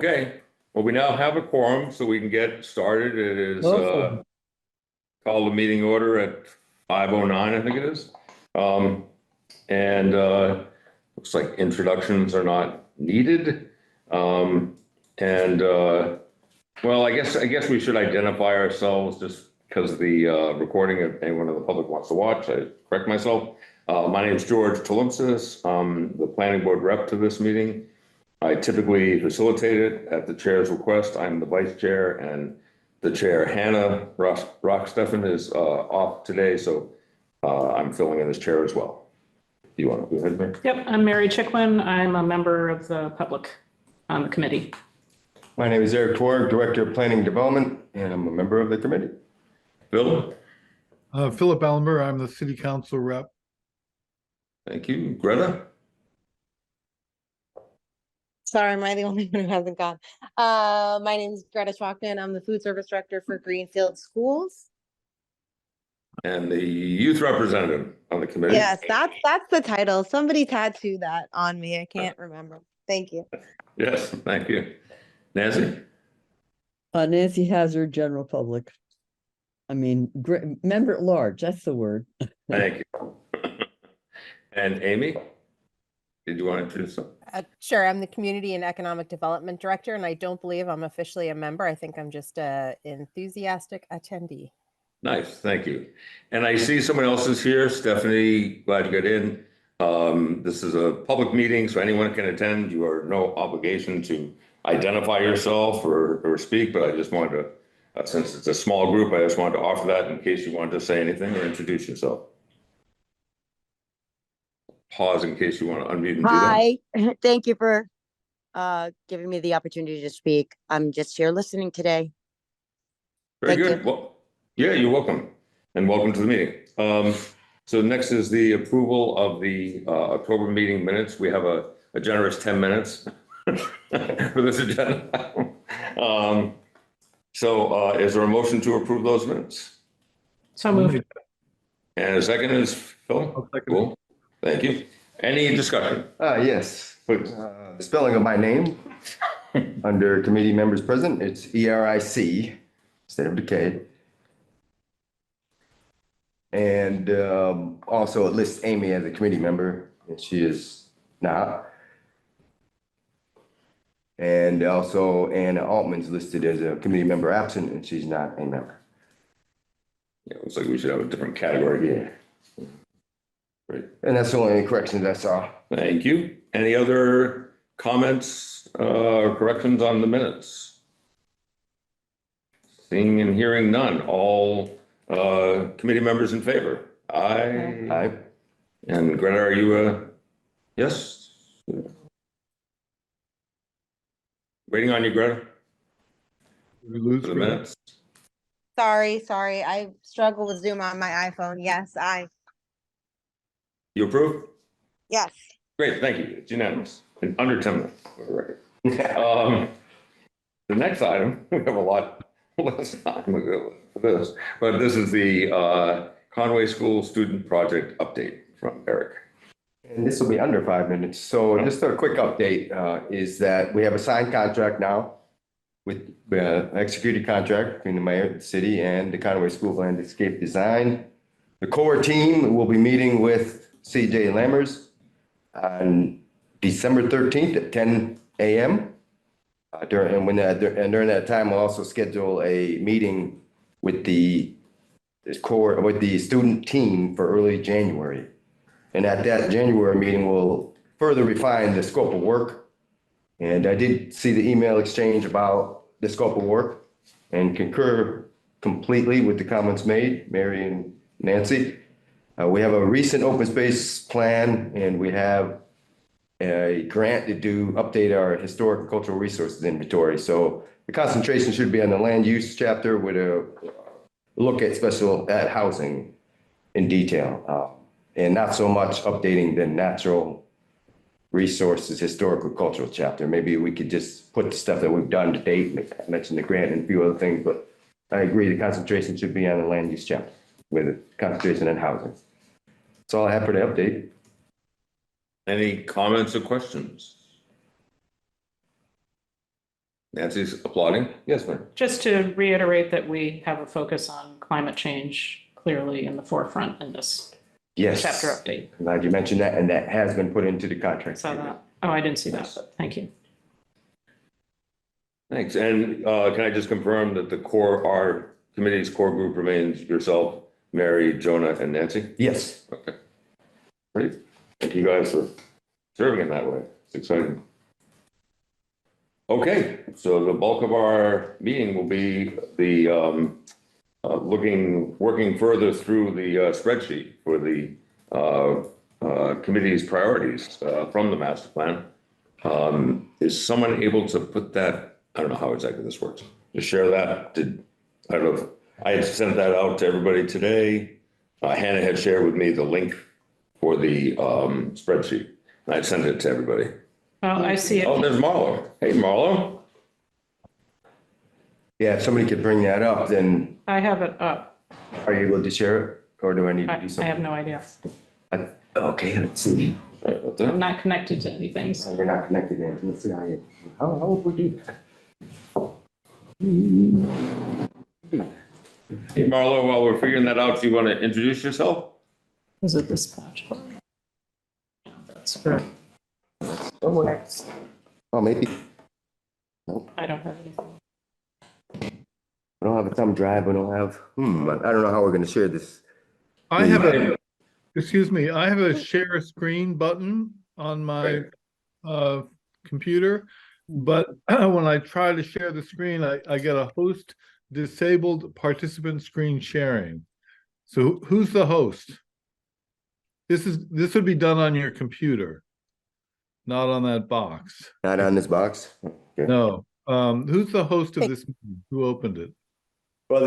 Okay, well, we now have a quorum, so we can get started. It is Awesome. call the meeting order at 5:09, I think it is. And looks like introductions are not needed. And well, I guess we should identify ourselves just because of the recording. If anyone in the public wants to watch, I correct myself. My name is George Tolimpsis. I'm the planning board rep to this meeting. I typically facilitate it at the chair's request. I'm the vice chair, and the chair, Hannah Rocksteffen, is off today, so I'm filling in as chair as well. Do you want to go ahead, Mary? Yep, I'm Mary Chickwin. I'm a member of the public on the committee. My name is Eric Twerg, Director of Planning and Development, and I'm a member of the committee. Phil? Philip Ellenber, I'm the city council rep. Thank you. Greta? Sorry, am I the only one who hasn't gone? My name is Greta Schwachman. I'm the food service director for Greenfield Schools. And the youth representative on the committee? Yes, that's the title. Somebody tattooed that on me. I can't remember. Thank you. Yes, thank you. Nancy? Nancy Hazard, general public. I mean, member at large, that's the word. Thank you. And Amy? Did you want to introduce something? Sure. I'm the Community and Economic Development Director, and I don't believe I'm officially a member. I think I'm just an enthusiastic attendee. Nice, thank you. And I see someone else is here. Stephanie, glad you got in. This is a public meeting, so anyone can attend. You are no obligation to identify yourself or speak, but I just wanted to, since it's a small group, I just wanted to offer that in case you wanted to say anything or introduce yourself. Pause in case you want to unmute and do that. Hi, thank you for giving me the opportunity to speak. I'm just here listening today. Very Thank good. you. Well, yeah, you're welcome. And welcome to the meeting. So next is the approval of the October meeting minutes. We have a generous 10 minutes for this agenda. So is there a motion to approve those minutes? So moved. And a second is Phil? I'll second it. Cool. Thank you. Any discussion? Yes, the spelling of my name under committee members present, it's E-R-I-C instead of decayed. And also it lists Amy as a committee member, and she is not. And also Anna Altman's listed as a committee member absent, and she's not a member. Yeah, it looks like we should have a different category here. Great. And that's the only corrections I saw. Thank you. Any other comments or corrections on the minutes? Seeing and hearing none. All committee members in favor? Aye. Aye. And Greta, are you a yes? Waiting on you, Greta, We lose for the Greta? minutes. Sorry. I struggle with Zoom on my iPhone. Yes, You approve? yes. Great, thank you. It's unanimous. In under 10 minutes, for the record. The next item, we have a lot less time for this, but this is the Conway School Student Project update from Eric. And this will be under 5 minutes. So just a quick update is that we have a signed contract now with executed contract between the mayor, the city, and the Conway School Landscape Design. The core team will be meeting with CJ Lammers on December 13th at 10 a.m. During that time, we'll also schedule a meeting with the student team for early January. And at that January meeting, we'll further refine the scope of work. And I did see the email exchange about the scope of work and concur completely with the comments made, Mary and Nancy. We have a recent open space plan, and we have a grant to update our historic and cultural resources inventory. So the concentration should be on the land use chapter with a look at housing in detail. And not so much updating the natural resources, historical, cultural chapter. Maybe we could just put the stuff that we've done to date. I mentioned the grant and a few other things, but I agree the concentration should be on the land use chapter with a concentration on housing. That's all I have for the update. Any comments or questions? Nancy's applauding. Yes, ma'am. Just to reiterate that we have a focus on climate change clearly in the forefront in this Yes. chapter update. I'm glad you mentioned that, and that has been put into the contract. Saw that. Oh, I didn't see that, but thank you. Thanks. And can I just confirm that our committee's core group remains yourself, Mary, Jonah, and Nancy? Yes. Okay. Great. Thank you guys for serving in that way. It's exciting. Okay, so the bulk of our meeting will be the working further through the spreadsheet for the committee's priorities from the master plan. Is someone able to put that, I don't know how exactly this works, to share that? I don't know if I had sent that out to everybody today. Hannah had shared with me the link for the spreadsheet. And I'd sent it to everybody. Well, I see Oh, it. there's Marlo. Hey, Marlo. Yeah, if somebody could bring that up, then I have it up. are you able to share it, or do I need to I do have something? no idea. Okay, let's see. I'm not connected to anything, so. We're not connected in. Let's see how would we do that? Hey, Marlo, while we're figuring that out, do you want to introduce yourself? Is it this patch? No, that's for, Oh, maybe. I don't have anything. We don't have a thumb drive. We don't have, I don't know how we're going to share this. I have a, excuse me, I have a share screen button on my computer, but when I try to share the screen, I get a host disabled participant screen sharing. So who's the host? This would be done on your computer, not on that box. Not on this box? Okay. No. Who's the host of this meeting? Who opened it? Well,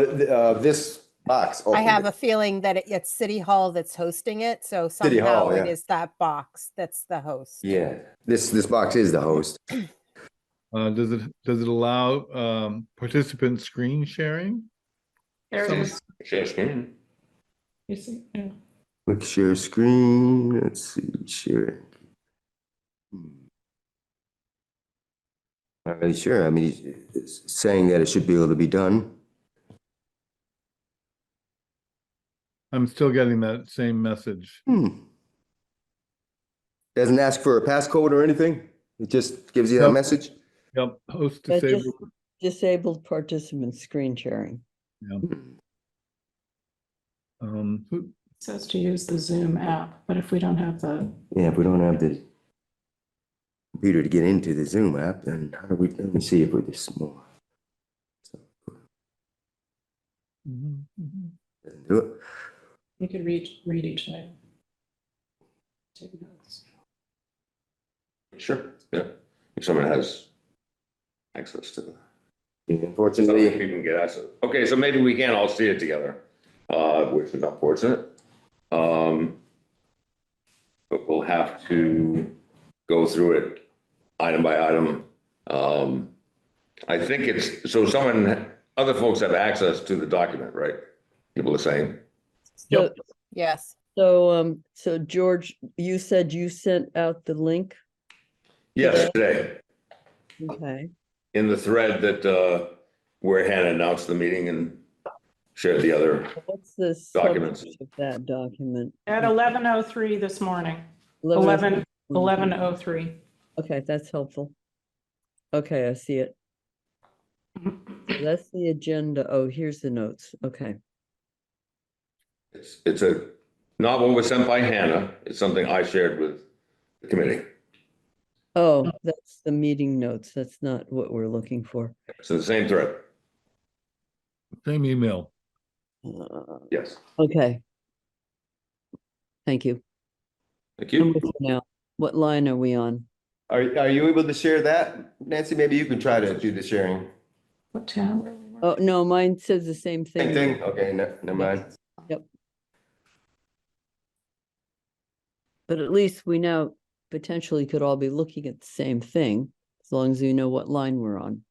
this box. I have a feeling that it's City Hall that's hosting it, so City Hall, somehow it yeah. is that box that's the host. Yeah, this box is the host. Does it allow participant screen sharing? There it is. Share screen. You see? Yeah. Click share screen. Let's see, share. Not really sure. I mean, it's saying that it should be able to be done. I'm still getting that same message. Doesn't ask for a passcode or anything. It just gives you that Nope. message. Yep, host That just- disabled. Disabled participant screen sharing. Yeah. It says to use the Zoom app, but if we don't have the, Yeah, if we don't have the computer to get into the Zoom app, then how do we, let me see if we're this small. Doesn't do it. you could read each item. Take notes. Sure. Yeah. If someone has access to that. Unfortunately, People can get access. Okay, so maybe we can all see it together, which is unfortunate. But we'll have to go through it item by item. I think it's, so other folks have access to the document, right? People are saying. So, Yes. so George, you said you sent out the link? Yes, today, Okay, in the thread that, where Hannah announced the meeting and shared the other. what's the Documents. subject of that document? At 11:03 this morning, 11:03. Okay, that's helpful. Okay, I see it. So that's the agenda. Oh, here's the notes. Okay. It's not what was sent by Hannah. It's something I shared with the committee. Oh, that's the meeting notes. That's not what we're looking for. It's in the same thread. Same email. Yes. Okay. Thank you. Thank I'm you. with you now. What line are we on? are you able to share that? Nancy, maybe you can try to do the sharing. What tab? Oh, no, mine says the same Same thing. thing? Okay, never mind. But at least we now potentially could all be looking at the same thing, as long as you know what line we're on.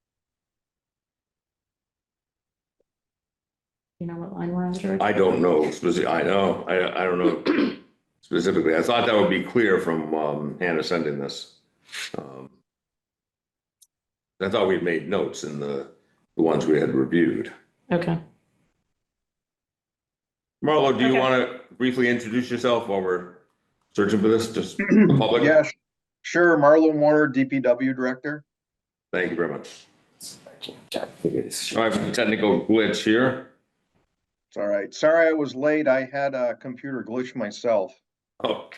You know what line we're on, George? I don't know specifically. I know. I don't know specifically. I thought that would be clear from Hannah sending this. I thought we'd made notes in the ones we had reviewed. Okay. Marlo, do you Okay. want to briefly introduce yourself while we're searching for this, just the public? Yeah, sure. Marlon Warner, DPW Director. Thank you very much. I have a technical glitch here. It's all right. Sorry I was late. I had a computer glitch myself. Oh.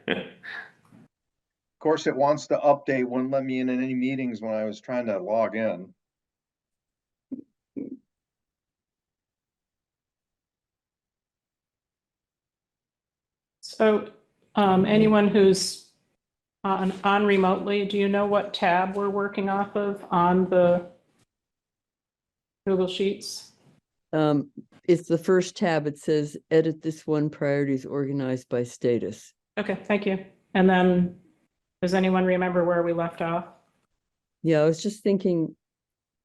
Of course, it wants to update, wouldn't let me in any meetings when I was trying to log in. So anyone who's on remotely, do you know what tab we're working off of on the Google Sheets? It's the first tab. It says edit this one, priorities organized by status. Okay, thank you. And then, does anyone remember where we left off? Yeah, I was just thinking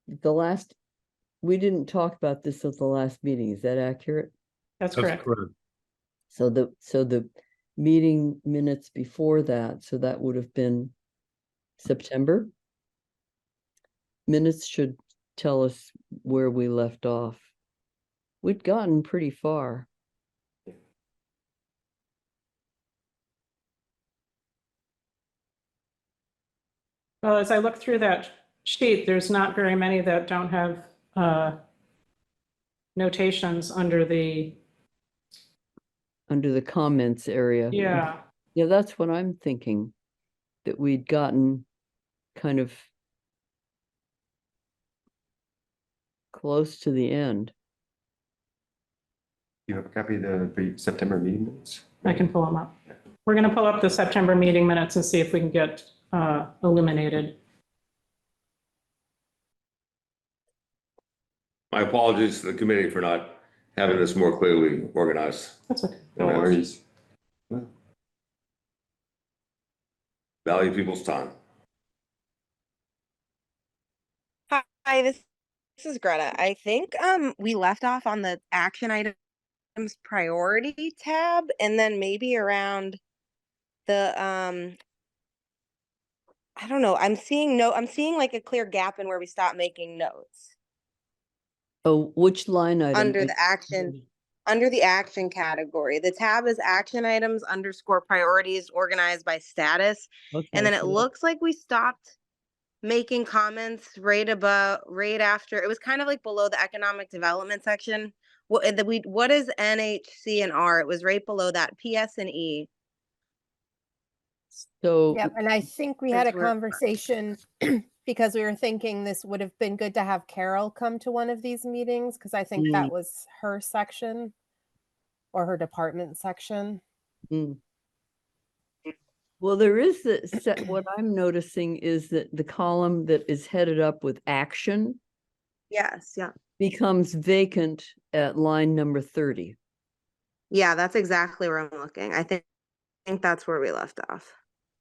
we didn't talk about this at the last meeting. Is that accurate? That's That's correct. correct. So the meeting minutes before that, so that would have been September. Minutes should tell us where we left off. We'd gotten pretty far. Well, as I look through that sheet, there's not very many that don't have notations under the, Under the comments area. yeah. Yeah, that's what I'm thinking, that we'd gotten kind of close to the end. You have a copy of the September meeting minutes? I can pull them up. We're going to pull up the September meeting minutes and see if we can get eliminated. My apologies to the committee for not having this more clearly organized. That's okay. No worries. Value people's time. Hi, this is Greta. I think we left off on the action items priority tab, and then maybe around the I don't know. I'm seeing like a clear gap in where we stop making notes Oh, which line item? under the action category. The tab is action items _ priorities organized by status. Okay, And then it so looks like we stopped making comments right after. It was kind of like below the economic development section. What is NHC and R? It was right below that, PS and E. So Yep, and I think we had a Because we're- conversation because we were thinking this would have been good to have Carol come to one of these meetings because I think that was her section or her department section. well, there is what I'm noticing is that the column that is headed up with action Yes, yeah. becomes vacant at line number 30. Yeah, that's exactly where I'm looking. I think that's where we left off.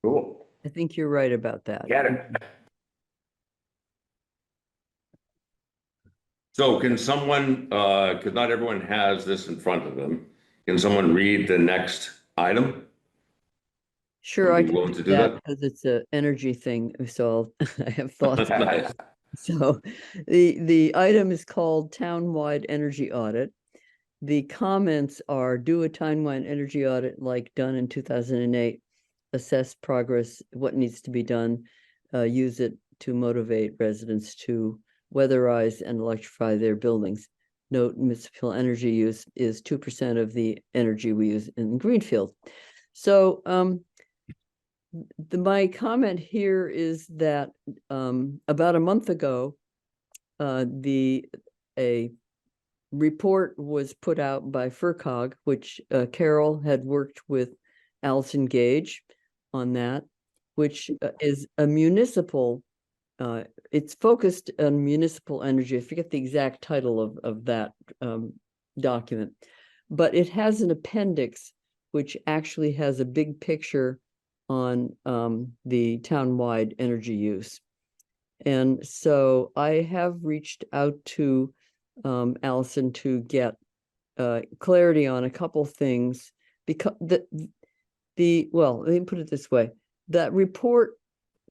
Cool. I think you're right about that. Got it. So can someone, because not everyone has this in front of them, can someone read the next item? Sure, Would I you be can willing do to do that that? because it's an energy thing, so I have thoughts about it. So the item is called Townwide Energy Audit. The comments are do a townwide energy audit like done in 2008, assess progress, what needs to be done, use it to motivate residents to weatherize and electrify their buildings. Note municipal energy use is 2% of the energy we use in Greenfield. So my comment here is that about a month ago, a report was put out by FERCog, which Carol had worked with Allison Gage on that, which is a municipal, it's focused on municipal energy. I forget the exact title of that document, but it has an appendix which actually has a big picture on the townwide energy use. And so I have reached out to Allison to get clarity on a couple things, because well, let me put it this way. That report,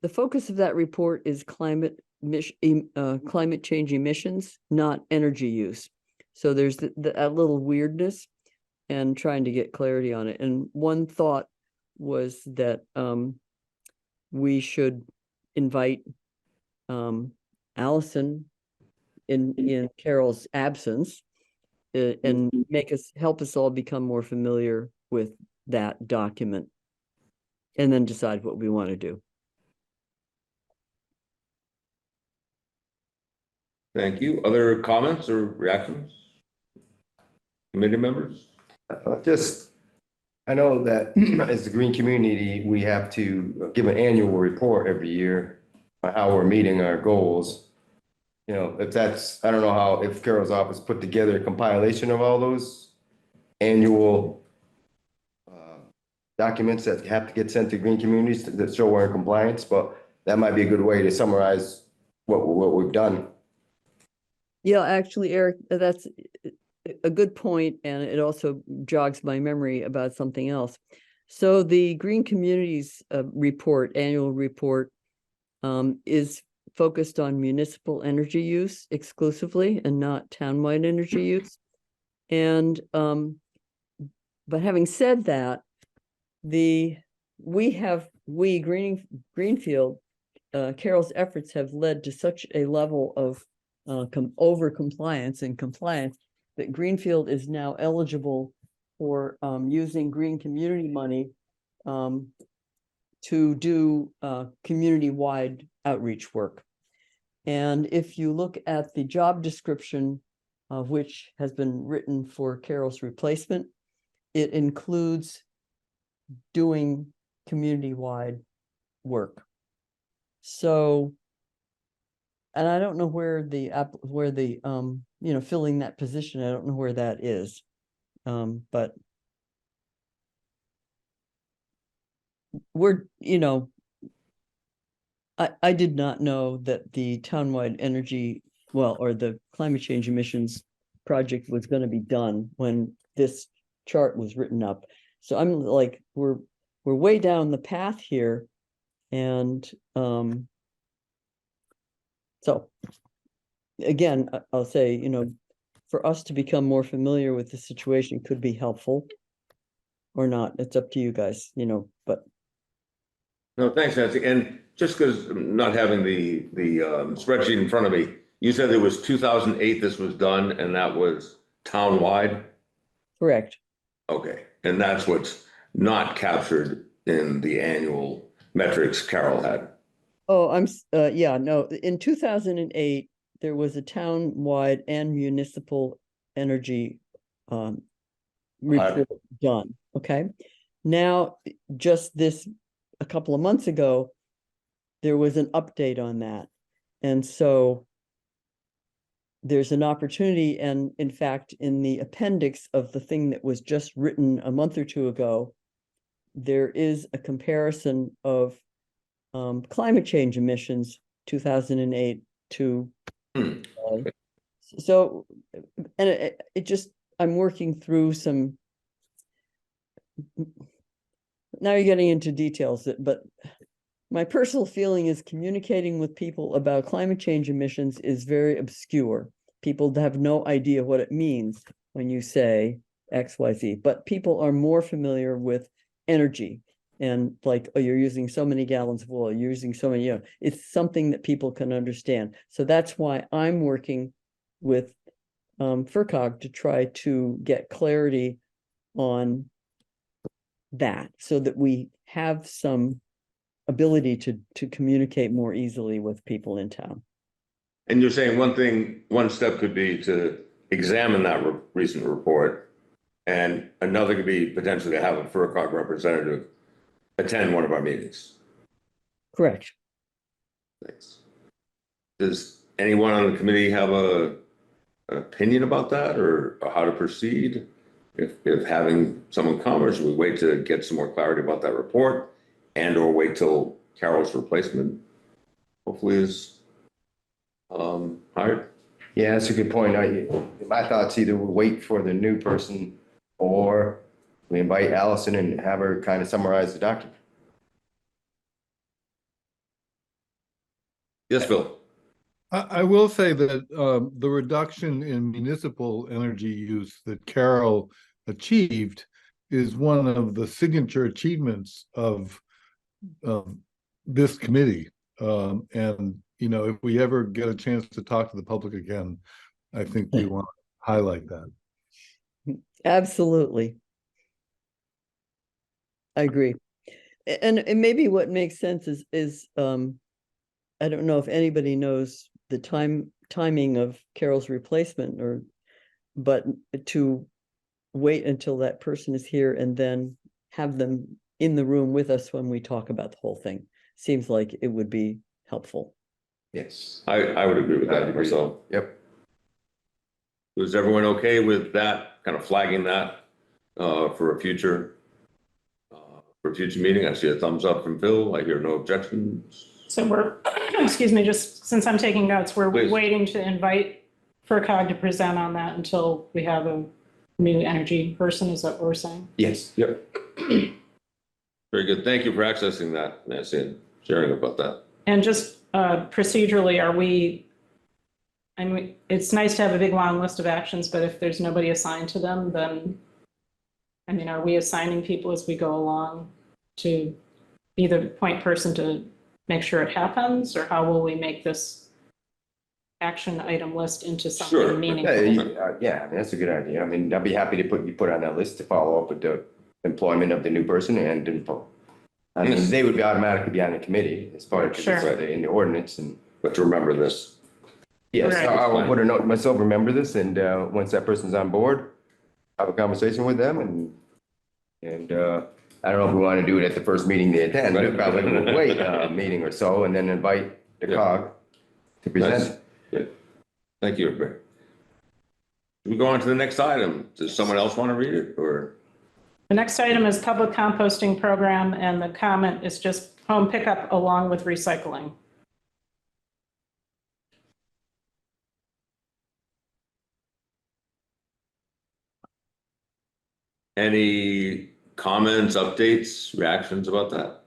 the focus of that report is climate climate change emissions, not energy use. So there's that little weirdness and trying to get clarity on it. And one thought was that we should invite Allison in Carol's absence and help us all become more familiar with that document and then decide what we want to do. Thank you. Other comments or reactions? Committee members? I know that as the green community, we have to give an annual report every year on how we're meeting our goals. You know, I don't know if Carol's office put together a compilation of all those annual documents that have to get sent to green communities that show we're in compliance, but that might be a good way to summarize what we've done. Yeah, actually, Eric, that's a good point, and it also jogs my memory about something else. So the Green Communities annual report, is focused on municipal energy use exclusively and not townwide energy use. And but having said that, Greenfield, Carol's efforts have led to such a level of over compliance and compliance that Greenfield is now eligible for using green community money to do community-wide outreach work. And if you look at the job description, which has been written for Carol's replacement, it includes doing community-wide work. So, and I don't know where the filling that position, I don't know where that is. But we're, I did not know that the townwide energy, or the climate change emissions project was going to be done when this chart was written up. So I'm like, we're way down the path here. And so again, I'll say, for us to become more familiar with the situation could be helpful or not. It's up to you guys, but. No, thanks, Nancy. And just because I'm not having the spreadsheet in front of me, you said it was 2008 this was done, and that was townwide? Correct. Okay, and that's what's not captured in the annual metrics Carol had. Oh, no, in 2008, there was a town-wide and municipal energy report done, okay? Now, just a couple of months ago, there was an update on that. And so there's an opportunity, and in fact, in the appendix of the thing that was just written a month or two ago, there is a comparison of climate change emissions 2008 to so, and it just, I'm working through some, now you're getting into details, but my personal feeling is communicating with people about climate change emissions is very obscure. People have no idea what it means when you say X, Y, Z, but people are more familiar with energy and like, oh, you're using so many gallons of oil, you're using so many, it's something that people can understand. So that's why I'm working with FERCog to try to get clarity on that so that we have some ability to communicate more easily with people in town. And you're saying one step could be to examine that recent report, and another could be potentially to have a FERCog representative attend one of our meetings. Correct. Thanks. Does anyone on the committee have an opinion about that, or how to proceed? If having someone come, or should we wait to get some more clarity about that report, and or wait till Carol's replacement hopefully is hired? Yeah, that's a good point. My thoughts, either we wait for the new person or we invite Allison and have her kind of summarize the document. Yes, Bill. I will say that the reduction in municipal energy use that Carol achieved is one of the signature achievements of this committee. And, you know, if we ever get a chance to talk to the public again, I think we want to highlight that. Absolutely. I agree. And maybe what makes sense is I don't know if anybody knows the timing of Carol's replacement, but to wait until that person is here and then have them in the room with us when we talk about the whole thing seems like it would be helpful. Yes. I would agree with I that agree. myself. Yep. Was everyone okay with that, kind of flagging that for a future meeting? I see a thumbs up from Phil. I hear no objections. So we're, excuse me, just since I'm taking notes, we're Please. waiting to invite FERCog to present on that until we have a new energy person, is that what we're saying? Yes. Yep. Very good. Thank you for accessing that, Nancy, and sharing about that. And just procedurally, I mean, it's nice to have a big long list of actions, but if there's nobody assigned to them, then, I mean, are we assigning people as we go along to be the point person to make sure it happens, or how will we make this action item list into something Sure. meaningful? Yeah, that's a good idea. I mean, I'd be happy to put on that list to follow up with the employment of the new person and info. I mean, Yes. they would be automatically be on the committee as part of, Sure. it's in the ordinance and. But to remember this. Yes, Right. I will put a note to myself, remember this, and once that person's on board, have a conversation with them and I don't know if we want to do it at the first meeting they attend, Right. probably we'll wait a meeting or so and then invite the Yeah. COG to Nice. present. Good. Thank you, everybody. Should we go on to the next item? Does someone else want to read it or? The next item is public composting program, and the comment is just home pickup along with recycling. Any comments, updates, reactions about that?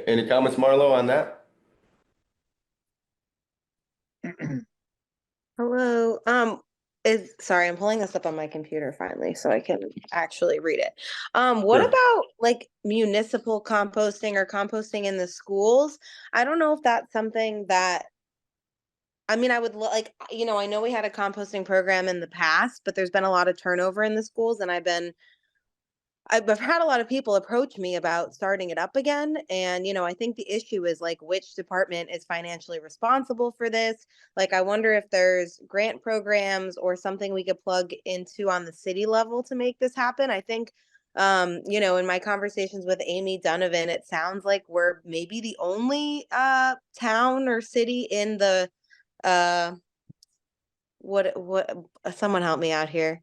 Any comments, Marlo, on that? Hello. Sorry, I'm pulling this up on my computer finally so I can actually read it. What Sure. about like municipal composting or composting in the schools? I don't know if that's something that, I mean, I would like, you know, I know we had a composting program in the past, but there's been a lot of turnover in the schools, and I've had a lot of people approach me about starting it up again. And, you know, I think the issue is like which department is financially responsible for this. Like, I wonder if there's grant programs or something we could plug into on the city level to make this happen. I think, you know, in my conversations with Amy Donovan, it sounds like we're maybe the only town or city in the, what, someone help me out here.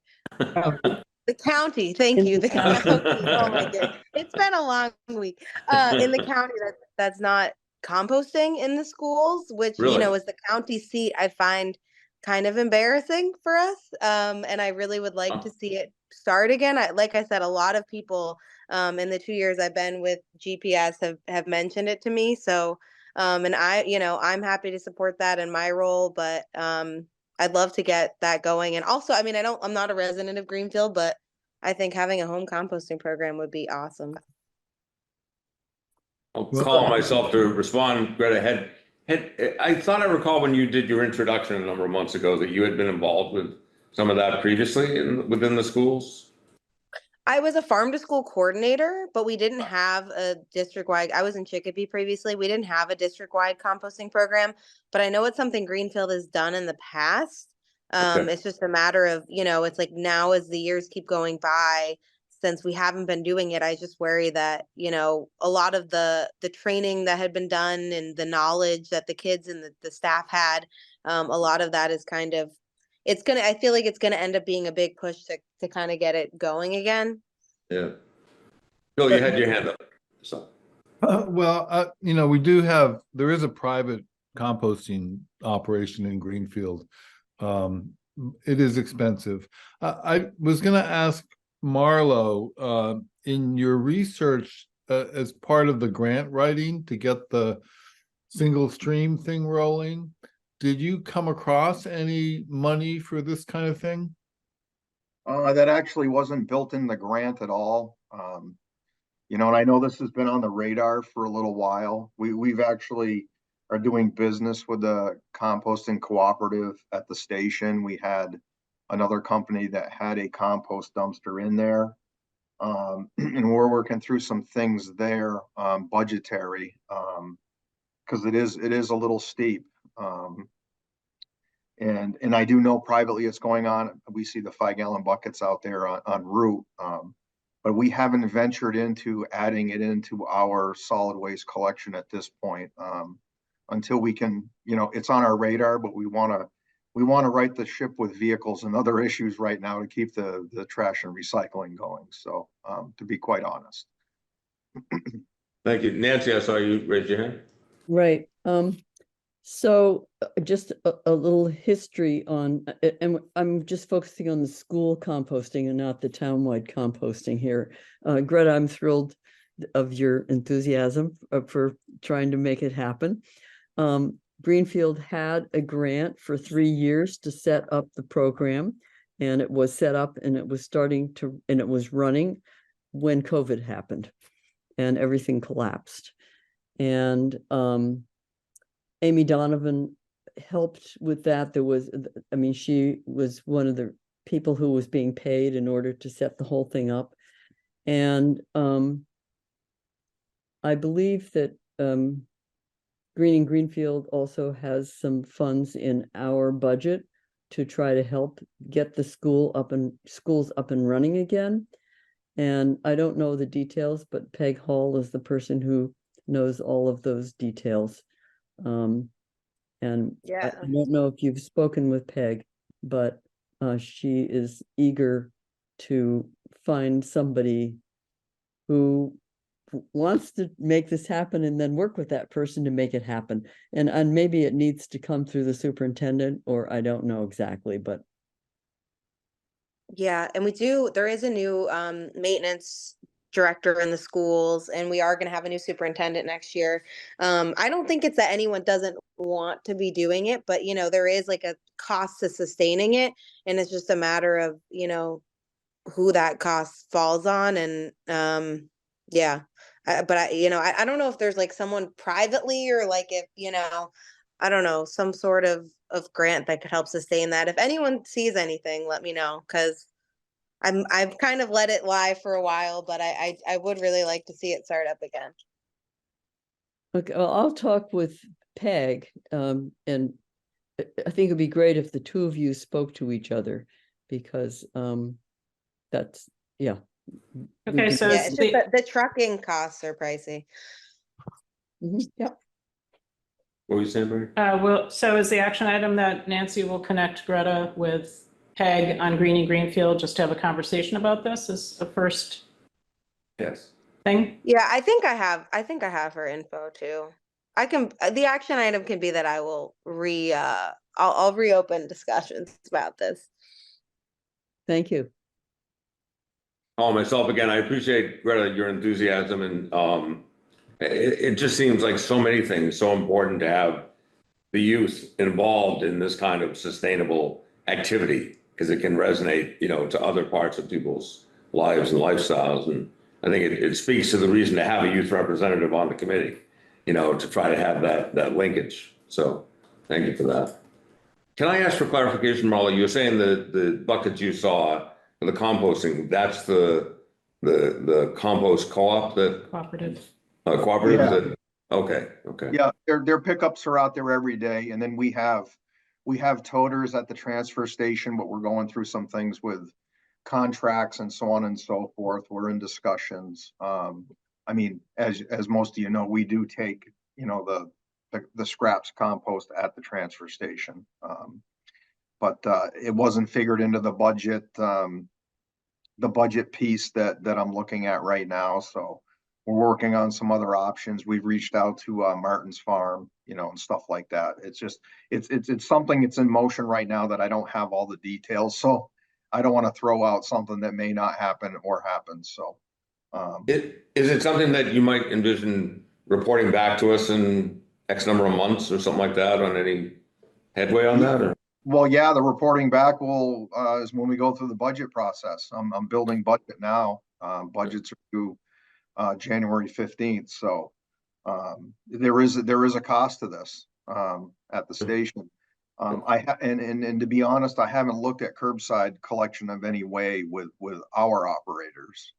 The county, thank In you. the The county. Oh my goodness. It's been a long week. In the county that's not composting in the schools, which, you Really? know, is the county seat, I find kind of embarrassing for us. And I really would like to see it start again. Like I said, a lot of people in the 2 years I've been with GPS have mentioned it to me. So and you know, I'm happy to support that in my role, but I'd love to get that going. And also, I mean, I'm not a resident of Greenfield, but I think having a home composting program would be awesome. I'll call on myself to respond. Greta, I thought I recall when you did your introduction a number of months ago that you had been involved with some of that previously within the schools. I was a farm to school coordinator, but we didn't have a district-wide. I was in Chicopee previously. We didn't have a district-wide composting program, but I know it's something Greenfield has done in the past. Okay. It's just a matter of, you know, it's like now as the years keep going by, since we haven't been doing it, I just worry that, you know, a lot of the training that had been done and the knowledge that the kids and the staff had, a lot of that is kind of, I feel like it's gonna end up being a big push to kind of get it going again. Yeah. Bill, you had your hand up. So. Well, you know, there is a private composting operation in Greenfield. It is expensive. I was going to ask Marlo, in your research as part of the grant writing to get the single stream thing rolling. Did you come across any money for this kind of thing? That actually wasn't built in the grant at all. You know, and I know this has been on the radar for a little while. We've actually are doing business with the composting cooperative at the station. We had another company that had a compost dumpster in there. And we're working through some things there, budgetary, because it is a little steep. And I do know privately it's going on. We see the 5-gallon buckets out there on route. But we haven't ventured into adding it into our solid waste collection at this point. Until we can, you know, it's on our radar, but we want to right the ship with vehicles and other issues right now to keep the trash and recycling going. So, to be quite honest. Thank you. Nancy, I saw you raise your hand. Right. So just a little history on, and I'm just focusing on the school composting and not the townwide composting here. Greta, I'm thrilled of your enthusiasm for trying to make it happen. Greenfield had a grant for 3 years to set up the program, and it was set up and it was and it was running when COVID happened and everything collapsed. And Amy Donovan helped with that. There was, I mean, she was one of the people who was being paid in order to set the whole thing up. And I believe that Greenfield also has some funds in our budget to try to help get the schools up and running again. And I don't know the details, but Peg Hall is the person who knows all of those details. And Yeah. I don't know if you've spoken with Peg, but she is eager to find somebody who wants to make this happen and then work with that person to make it happen. And maybe it needs to come through the superintendent, or I don't know exactly, but. Yeah, and there is a new maintenance director in the schools, and we are going to have a new superintendent next year. I don't think it's that anyone doesn't want to be doing it, but you know, there is like a cost to sustaining it, and it's just a matter of, you know, who that cost falls on. And yeah, but I don't know if there's like someone privately, or like, if, you know, I don't know, some sort of grant that could help sustain that. If anyone sees anything, let me know, because I've kind of let it lie for a while, but I would really like to see it start up again. Okay, well, I'll talk with Peg, and I think it'd be great if the two of you spoke to each other, because that's, yeah. Okay, so Yeah, it's just the trucking costs are pricey. Yep. What were you saying, Barry? so is the action item that Nancy will connect Greta with Peg on Greenfield just to have a conversation about this is the first Yes. thing? Yeah, I think I have her info too. The action item can be that I will I'll reopen discussions about this. Thank you. Myself again, I appreciate, Greta, your enthusiasm, and it just seems like so many things so important to have the youth involved in this kind of sustainable activity, because it can resonate, you know, to other parts of people's lives and lifestyles. And I think it speaks to the reason to have a youth representative on the committee, you know, to try to have that linkage. So thank you for that. Can I ask for clarification, Marla? You were saying the buckets you saw for the composting, that's the compost co-op that Cooperative. cooperative Yeah. that, okay. Yeah, their pickups are out there every day, and then we have toters at the transfer station, but we're going through some things with contracts and so on and so forth. We're in discussions. I mean, as most of you know, we do take, you know, the scraps compost at the transfer station. But it wasn't figured into the budget piece that I'm looking at right now. So we're working on some other options. We've reached out to Martin's Farm, you know, and stuff like that. It's just, it's something that's in motion right now that I don't have all the details. So I don't want to throw out something that may not happen or happen. So Is it something that you might envision reporting back to us in X number of months or something like that on any headway on that? Or? Well, yeah, the reporting back will, is when we go through the budget process. I'm building budget now. Budgets are due, January 15th. So, there is a cost to this, at the station. And to be honest, I haven't looked at curbside collection of any way with our operators.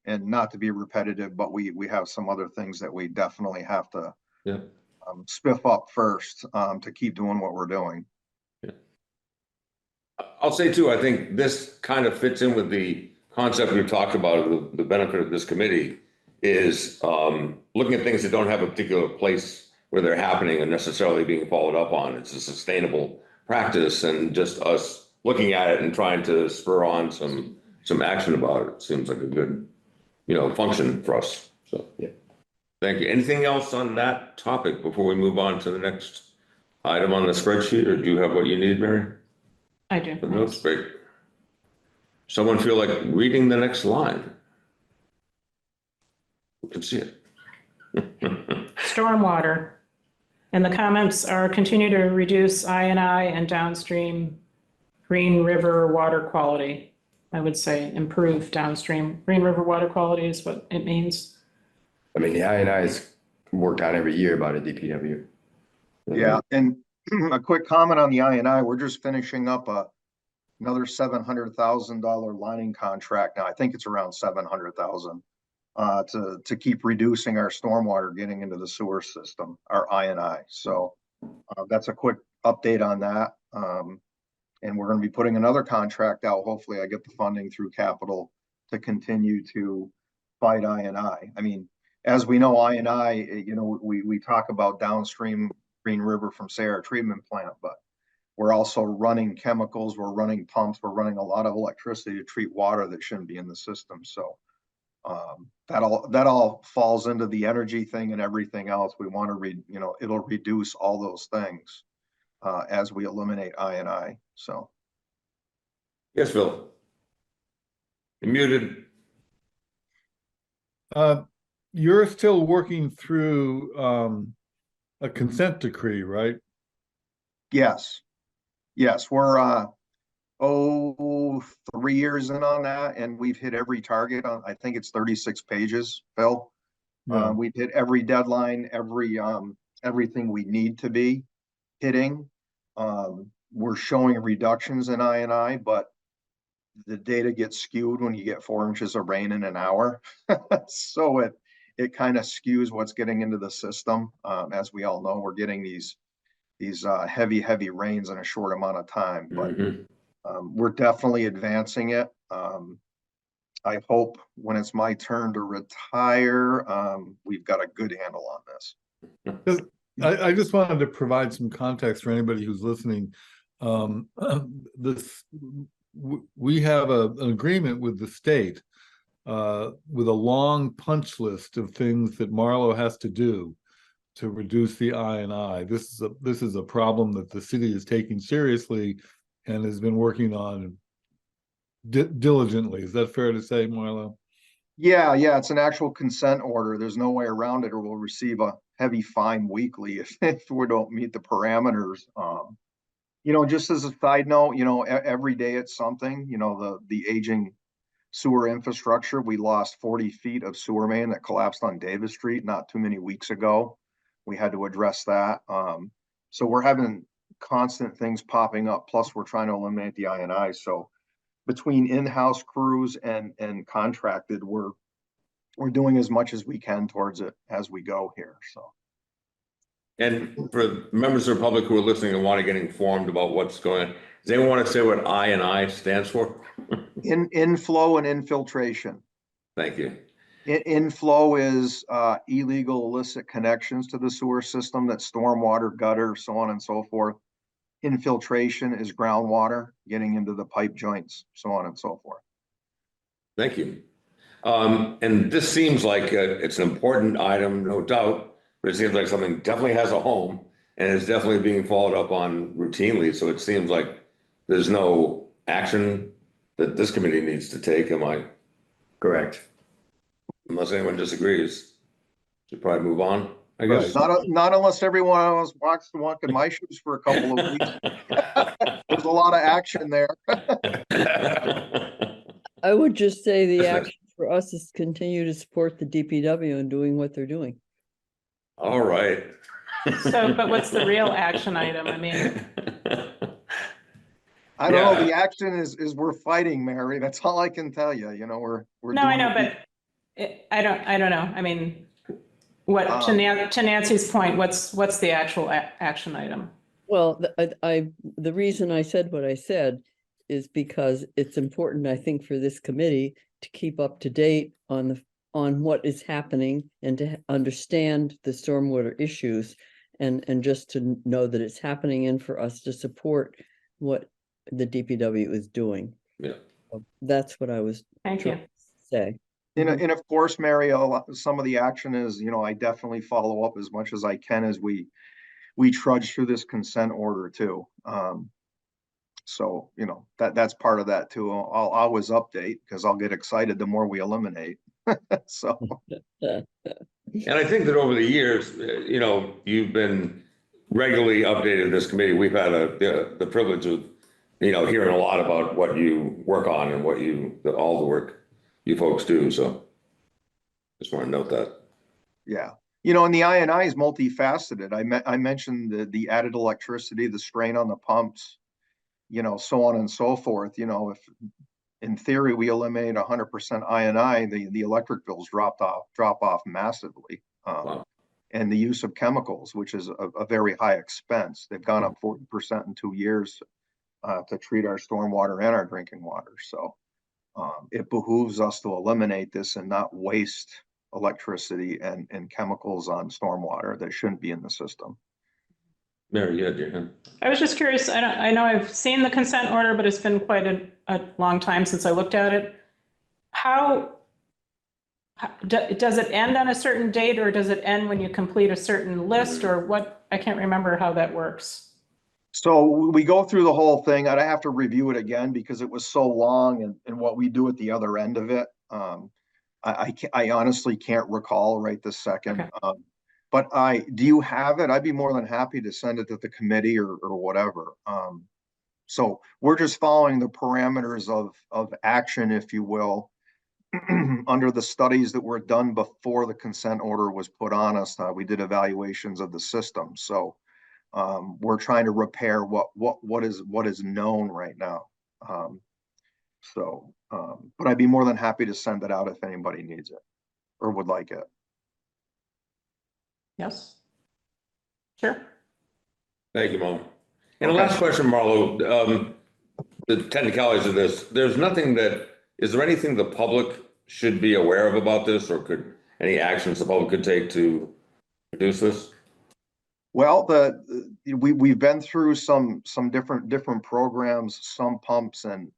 And not to be repetitive, but we have some other things that we definitely have to Yeah. spiff up first, to keep doing what we're doing. I'll say too, I think this kind of fits in with the concept we've talked about, the benefit of this committee is looking at things that don't have a particular place where they're happening and necessarily being followed up on. It's a sustainable practice, and just us looking at it and trying to spur on some action about it seems like a good, function for us. So, yeah. Thank you. Anything else on that topic before we move on to the next item on the spreadsheet, or do you have what you need, Mary? I do. The notes, great. Someone feel like reading the next line? We can see it. Stormwater. And the comments are continue to reduce I&I and downstream Green River water quality. I would say improve downstream Green River water quality is what it means. I mean, the I&I is worked on every year by the DPW. Yeah, and a quick comment on the I&I, we're just finishing up another $700,000 lining contract. Now, I think it's around 700,000 to keep reducing our stormwater getting into the sewer system, our I&I. So that's a quick update on that. And we're going to be putting another contract out. Hopefully I get the funding through capital to continue to fight I&I. I mean, as we know, I&I, we talk about downstream Green River from, say, our treatment plant, but we're also running chemicals, we're running pumps, we're running a lot of electricity to treat water that shouldn't be in the system. So that all falls into the energy thing and everything else. We want to it'll reduce all those things as we eliminate I&I. So. Yes, Phil. You're muted. You're still working through a consent decree, right? Yes. We're 3 years in on that, and we've hit every target on, I think it's 36 pages, Phil. Yeah. We've hit every deadline, everything we need to be hitting. We're showing reductions in I&I, but the data gets skewed when you get 4 inches of rain in an hour. So it kind of skews what's getting into the system. As we all know, we're getting these heavy rains in a short amount of time, but we're definitely advancing it. I hope when it's my turn to retire, we've got a good handle on this. I just wanted to provide some context for anybody who's listening. We have an agreement with the state with a long punch list of things that Marlow has to do to reduce the I&I. This is a problem that the city is taking seriously and has been working on diligently. Is that fair to say, Marlow? Yeah, it's an actual consent order. There's no way around it, or we'll receive a heavy fine weekly if we don't meet the parameters. Just as a side note, every day it's something. The aging sewer infrastructure. We lost 40 feet of sewer main that collapsed on Davis Street not too many weeks ago. We had to address that. So we're having constant things popping up. Plus, we're trying to eliminate the I&I. So between in-house crews and contracted, we're doing as much as we can towards it as we go here. So. And for members of the public who are listening and want to get informed about what's going on, does anyone want to say what I&I stands for? Inflow and infiltration. Thank you. Inflow is illegal, illicit connections to the sewer system, that's stormwater, gutter, so on and so forth. Infiltration is groundwater getting into the pipe joints, so on and so forth. Thank you. And this seems like it's an important item, no doubt, but it seems like something definitely has a home and is definitely being followed up on routinely. So it seems like there's no action that this committee needs to take. Am I correct? Unless anyone disagrees, should probably move on. I guess. Not unless everyone else walks to walk in my shoes for a couple of weeks. There's a lot of action there. I would just say the action for us is continue to support the DPW in doing what they're doing. All right. So, but what's the real action item? I mean, I don't know, Yeah. the action is we're fighting, Mary. That's all I can tell you. You know, we're no, I doing know, what we- but I don't know. I mean, what, to Nancy's point, what's the actual action item? Well, the reason I said what I said is because it's important, I think, for this committee to keep up to date on what is happening and to understand the stormwater issues and just to know that it's happening and for us to support what the DPW is doing. Yeah. So that's what I was Thank you. trying to say. And of course, Mary, some of the action is, you know, I definitely follow up as much as I can as we trudge through this consent order too. So, you know, that's part of that too. I'll always update because I'll get excited the more we eliminate. So, And I think that over the years, you know, you've been regularly updated this committee. We've had the privilege of, you know, hearing a lot about what you work on and what all the work you folks do. So just want to note that. yeah. You know, and the I&I is multifaceted. I mentioned the added electricity, the strain on the pumps, you know, so on and so forth. You know, if in theory we eliminate 100% I&I, the electric bills drop off massively. Wow. And the use of chemicals, which is a very high expense. They've gone up 40% in 2 years to treat our stormwater and our drinking water. So it behooves us to eliminate this and not waste electricity and chemicals on stormwater that shouldn't be in the system. Mary, you had your hand. I was just curious, I know I've seen the consent order, but it's been quite a long time since I looked at it. Does it end on a certain date or does it end when you complete a certain list or what? I can't remember how that works. So we go through the whole thing. I'd have to review it again because it was so long and what we do at the other end of it. I honestly can't recall right this second. Okay. But do you have it? I'd be more than happy to send it to the committee or whatever. So we're just following the parameters of action, if you will, under the studies that were done before the consent order was put on us. We did evaluations of the system. So we're trying to repair what is known right now. But I'd be more than happy to send it out if anybody needs it or would like it. Yes. Sure. Thank you, Mo. And the Okay. last question, Marlo, the technicalities of this, is there anything the public should be aware of about this or any actions the public could take to reduce this? Well, we've been through some different programs, some pumps and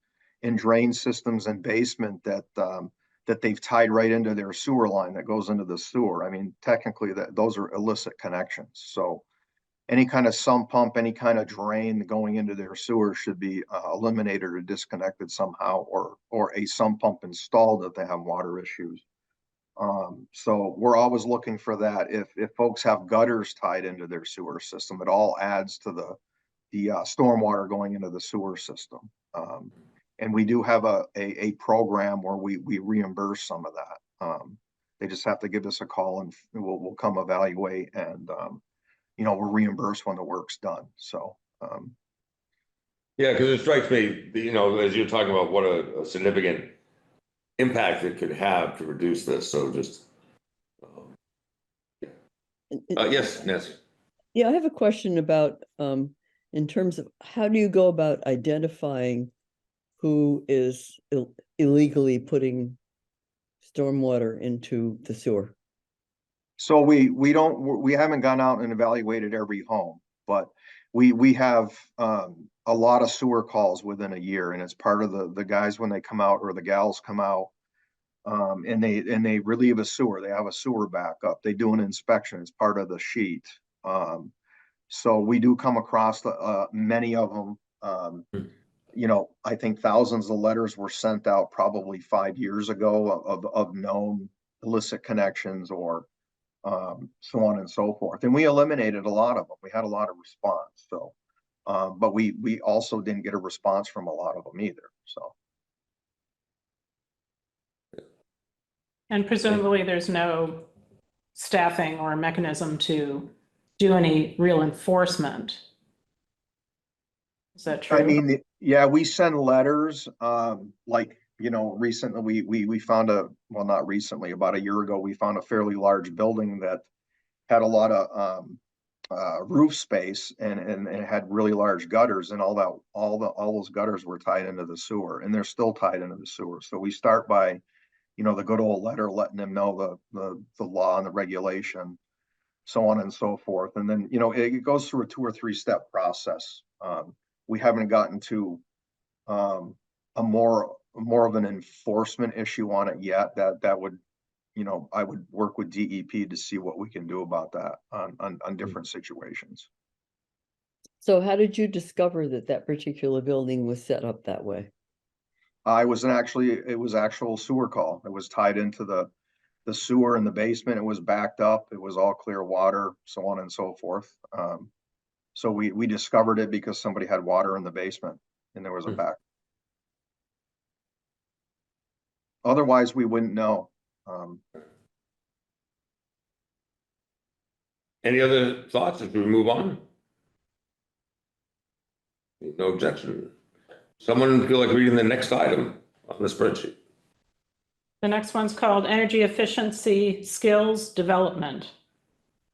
drain systems and basement that they've tied right into their sewer line that goes into the sewer. I mean, technically those are illicit connections. So any kind of sump pump, any kind of drain going into their sewer should be eliminated or disconnected somehow, or a sump pump installed if they have water issues. So we're always looking for that. If folks have gutters tied into their sewer system, it all adds to the stormwater going into the sewer system. And we do have a program where we reimburse some of that. They just have to give us a call and we'll come evaluate and you know, we'll reimburse when the work's done. So Yeah, because it strikes me, you know, as you're talking about what a significant impact it could have to reduce this. So just, yes, Nancy. Yeah, I have a question about, in terms of how do you go about identifying who is illegally putting stormwater into the sewer? So we haven't gone out and evaluated every home, but we have a lot of sewer calls within a year, and it's part of the guys when they come out or the gals come out, and they relieve a sewer. They have a sewer backup. They do an inspection. It's part of the sheet. So we do come across many of them. You know, I think thousands of letters were sent out probably 5 years ago of known illicit connections or so on and so forth. And we eliminated a lot of them. We had a lot of response, so. But we also didn't get a response from a lot of them either, so. And presumably there's no staffing or mechanism to do any real enforcement. Is that true? I mean, yeah, we send letters, like, recently we found well, not recently, about a year ago, we found a fairly large building that had a lot of, roof space and it had really large gutters, and all those gutters were tied into the sewer, and they're still tied into the sewer. So we start by, the good old letter letting them know the law and the regulation, so on and so forth. And then, it goes through a 2 or 3 step process. We haven't gotten to a more of an enforcement issue on it yet. That would, I would work with DEP to see what we can do about that on different situations. So how did you discover that that particular building was set up that way? It was actual sewer call. It was tied into the sewer in the basement. It was backed up. It was all clear water, so on and so forth. So we discovered it because somebody had water in the basement and there was a back. Otherwise, we wouldn't know. Any other thoughts as we move on? No objection. Someone feel like reading the next item on the spreadsheet? The next one's called Energy Efficiency Skills Development.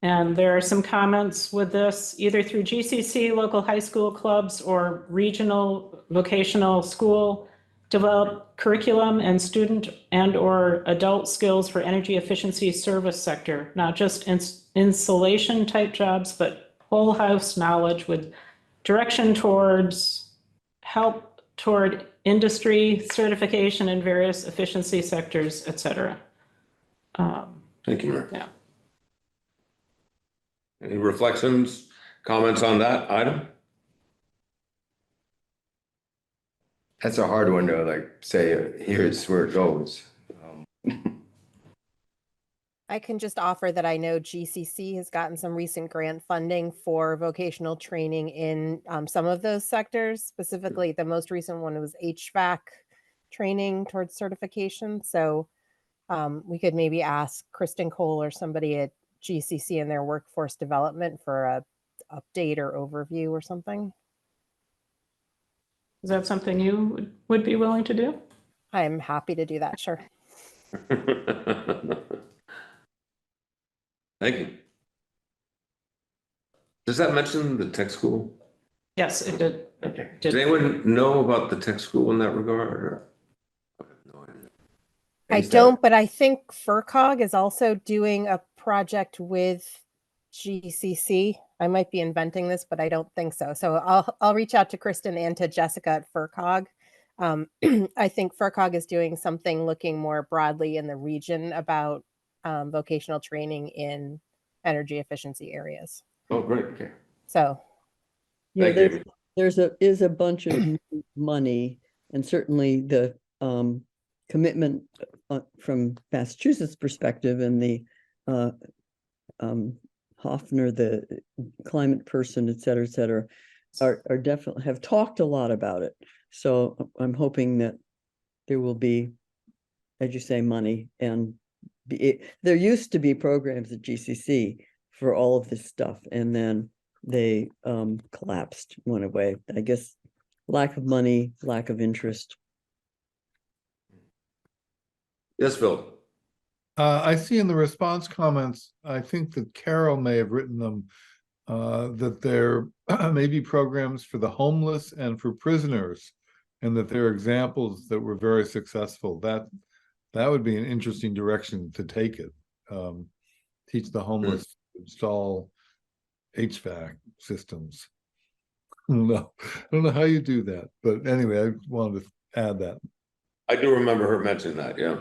And there are some comments with this, either through GCC, local high school clubs, or regional vocational school, develop curriculum and student and/or adult skills for energy efficiency service sector, not just installation type jobs, but whole house knowledge with direction towards help toward industry certification in various efficiency sectors, et cetera. Thank you. Yeah. Any reflections, comments on that item? That's a hard one to like say, here's where it goes. I can just offer that I know GCC has gotten some recent grant funding for vocational training in some of those sectors. Specifically, the most recent one was HVAC training towards certification. So we could maybe ask Kristen Cole or somebody at GCC in their workforce development for a update or overview or something. Is that something you would be willing to do? I'm happy to do that, sure. Thank you. Does that mention the tech school? Yes, it did. Okay. Does anyone know about the tech school in that regard? I don't, but I think FERCog is also doing a project with GCC. I might be inventing this, but I don't think so. So I'll reach out to Kristen and to Jessica at FERCog. I think FERCog is doing something looking more broadly in the region about vocational training in energy efficiency areas. Oh, great. Okay. So Yeah, Thank you. there's a bunch of money, and certainly the commitment from Massachusetts perspective, and the Hoffner, the climate person, et cetera, are definitely have talked a lot about it. So I'm hoping that there will be, as you say, money, and there used to be programs at GCC for all of this stuff, and then they collapsed, went away. I guess lack of money, lack of interest. Yes, Phil. I see in the response comments, I think that Carol may have written them, that there may be programs for the homeless and for prisoners, and that there are examples that were very successful. That would be an interesting direction to take it. Teach the homeless to install HVAC systems. I don't know how you do that, but anyway, I wanted to add that. I do remember her mentioning that, yeah.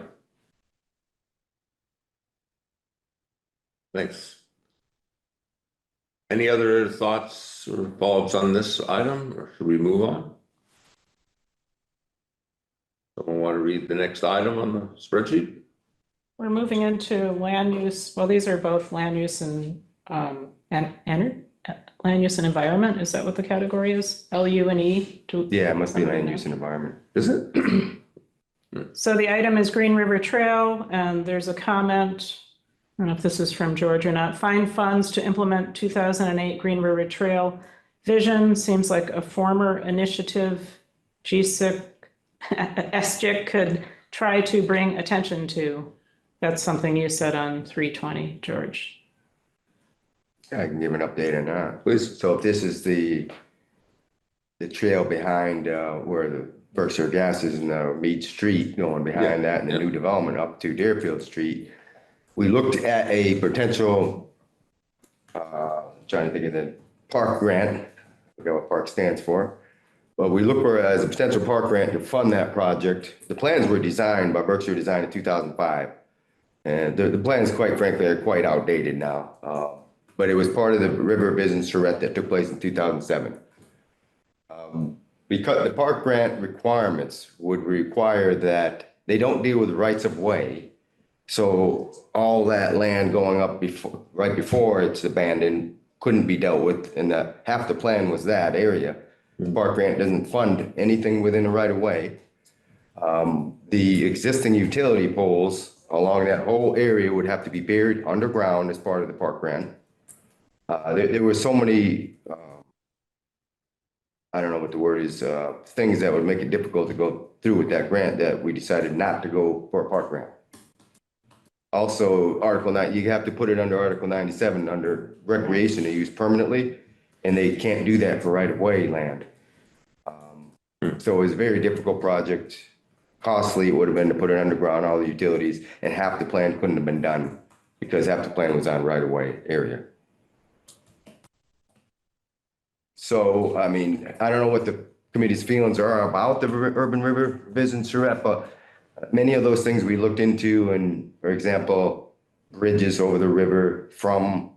Thanks. Any other thoughts or follow-ups on this item, or should we move on? Someone want to read the next item on the spreadsheet? We're moving into land use. Well, these are both land use and land use and environment. Is that what the category is? LU and E? Yeah, it must be Somebody land know? use and environment. Is it? So the item is Green River Trail, and there's a comment, I don't know if this is from George or not. Find funds to implement 2008 Green River Trail vision. Seems like a former initiative GSIC, SGIC could try to bring attention to. That's something you said on 320, George. I can give an update on that. Please. So if this is the trail behind where the Berkshire Gas is in Mead Street, going behind that and the new development up to Deerfield Street, we looked at a potential, trying to think of the park grant, I forget what park stands for, but we looked for as a potential park grant to fund that project. The plans were designed by Berkshire Design in 2005. And the plans, quite frankly, are quite outdated now. But it was part of the river business charrette that took place in 2007. Because the park grant requirements would require that they don't deal with rights of way. So all that land going up before, right before it's abandoned, couldn't be dealt with, and half the plan was that area. The park grant doesn't fund anything within the right of way. The existing utility poles along that whole area would have to be buried underground as part of the park grant. There were so many, I don't know what the word is, things that would make it difficult to go through with that grant that we decided not to go for a park grant. Also, Article 9, you have to put it under Article 97 under recreation to use permanently, and they can't do that for right-of-way land. So it was a very difficult project. Costly it would have been to put it underground, all the utilities, and half the plan couldn't have been done because half the plan was on right-of-way area. So, I mean, I don't know what the committee's feelings are about the urban river vision charrette, but many of those things we looked into, and for example, bridges over the river from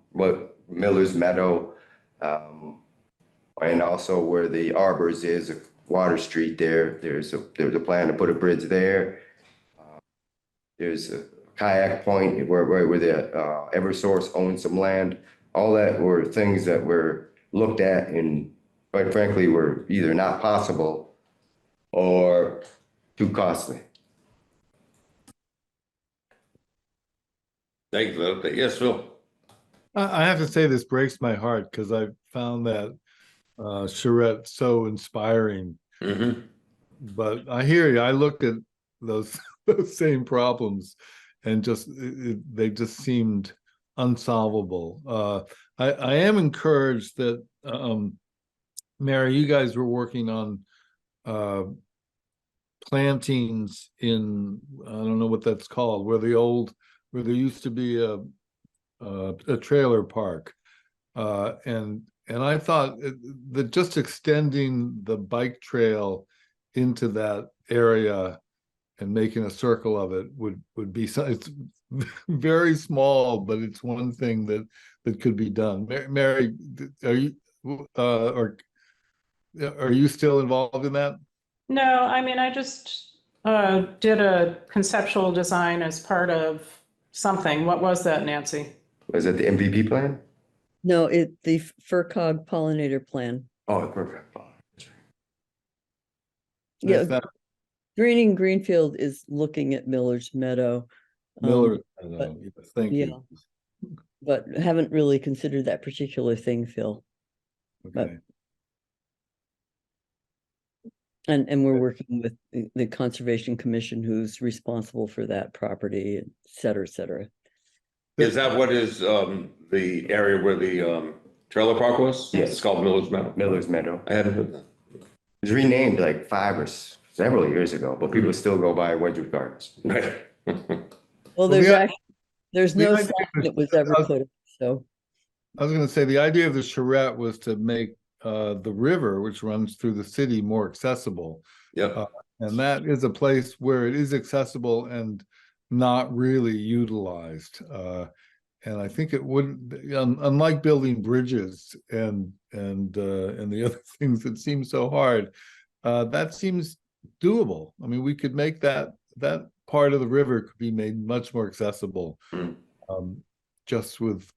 Miller's Meadow, and also where the Arbors is, Water Street there. There's a plan to put a bridge there. There's a kayak point where the Eversource owns some land. All that were things that were looked at and quite frankly were either not possible or too costly. Thank you for that update. Yes, Phil. I have to say this breaks my heart because I found that charrette so inspiring. Mm-hmm. But I hear you. I looked at those those same problems, and they just seemed unsolvable. I am encouraged that Mary, you guys were working on plantings in, I don't know what that's called, where there used to be a trailer park, and I thought that just extending the bike trail into that area and making a circle of it would be it's very small, but it's one thing that could be done. Mary, are you still involved in that? No, I mean, I just did a conceptual design as part of something. What was that, Nancy? Was that the MVP plan? No, the FERCog pollinator plan. Oh, perfect. Yeah, Is that Greening Greenfield is looking at Miller's Meadow. Miller? but- Yes, thank you. But haven't really considered that particular thing, Phil. Okay. And we're working with the Conservation Commission, who's responsible for that property, et cetera, et cetera. Is that what is the area where the trailer park was? Yes. It's called Miller's Meadow. Miller's Meadow. I hadn't heard that. It was renamed like 5 or several years ago, but people still go by Wedgewood Gardens. Right. Well, there's the no idea sign that was ever put up, so. I was going to say the idea of the charrette was to make the river, which runs through the city, more accessible. Yep. And that is a place where it is accessible and not really utilized. And I think it wouldn't, unlike building bridges and the other things that seem so hard, that seems doable. I mean, we could make that part of the river could be made much more accessible. Mm. Just with,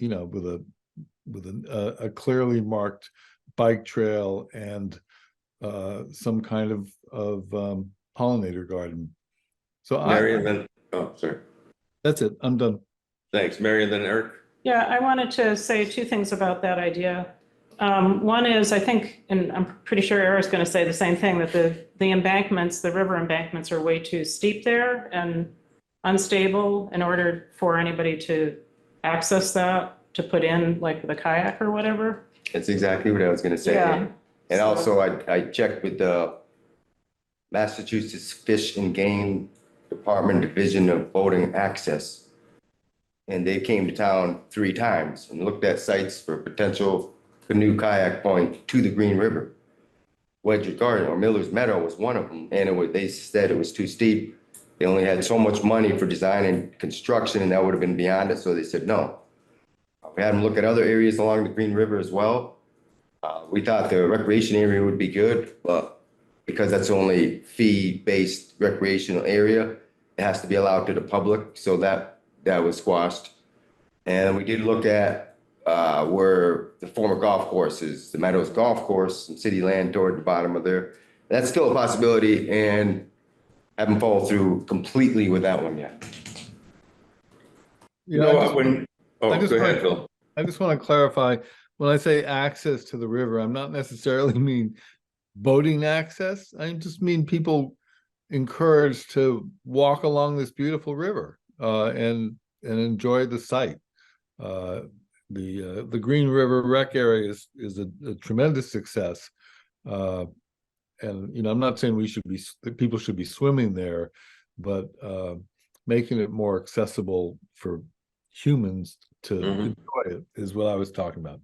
a clearly marked bike trail and some kind of pollinator garden. So Mary, and then, oh, sorry. that's it. I'm done. Thanks, Mary, and then Eric. Yeah, I wanted to say two things about that idea. One is, I think, and I'm pretty sure Eric's going to say the same thing, that the embankments, the river embankments are way too steep there and unstable in order for anybody to access that, to put in like the kayak or whatever. That's exactly what I was gonna say. Yeah. And So- also, I checked with the Massachusetts Fish and Game Department Division of Boating Access. And they came to town 3 times and looked at sites for potential canoe kayak point to the Green River. Wedge Garden or Miller's Meadow was one of them, and they said it was too steep. They only had so much money for design and construction, and that would have been beyond it, so they said no. We had them look at other areas along the Green River as well. We thought the recreation area would be good, but because that's only fee-based recreational area, it has to be allowed to the public, so that was squashed. And we did look at where the former golf course is, the Meadows Golf Course, and city land toward the bottom of there. That's still a possibility, and haven't followed through completely with that one yet. You know what, I go just ahead, wanna- Phil. I just want to clarify, when I say access to the river, I'm not necessarily mean boating access. I just mean people encouraged to walk along this beautiful river and enjoy the sight. The Green River Rec area is a tremendous success. And I'm not saying that people should be swimming there, but making it more accessible for humans to Mhm. enjoy it is what I was talking about.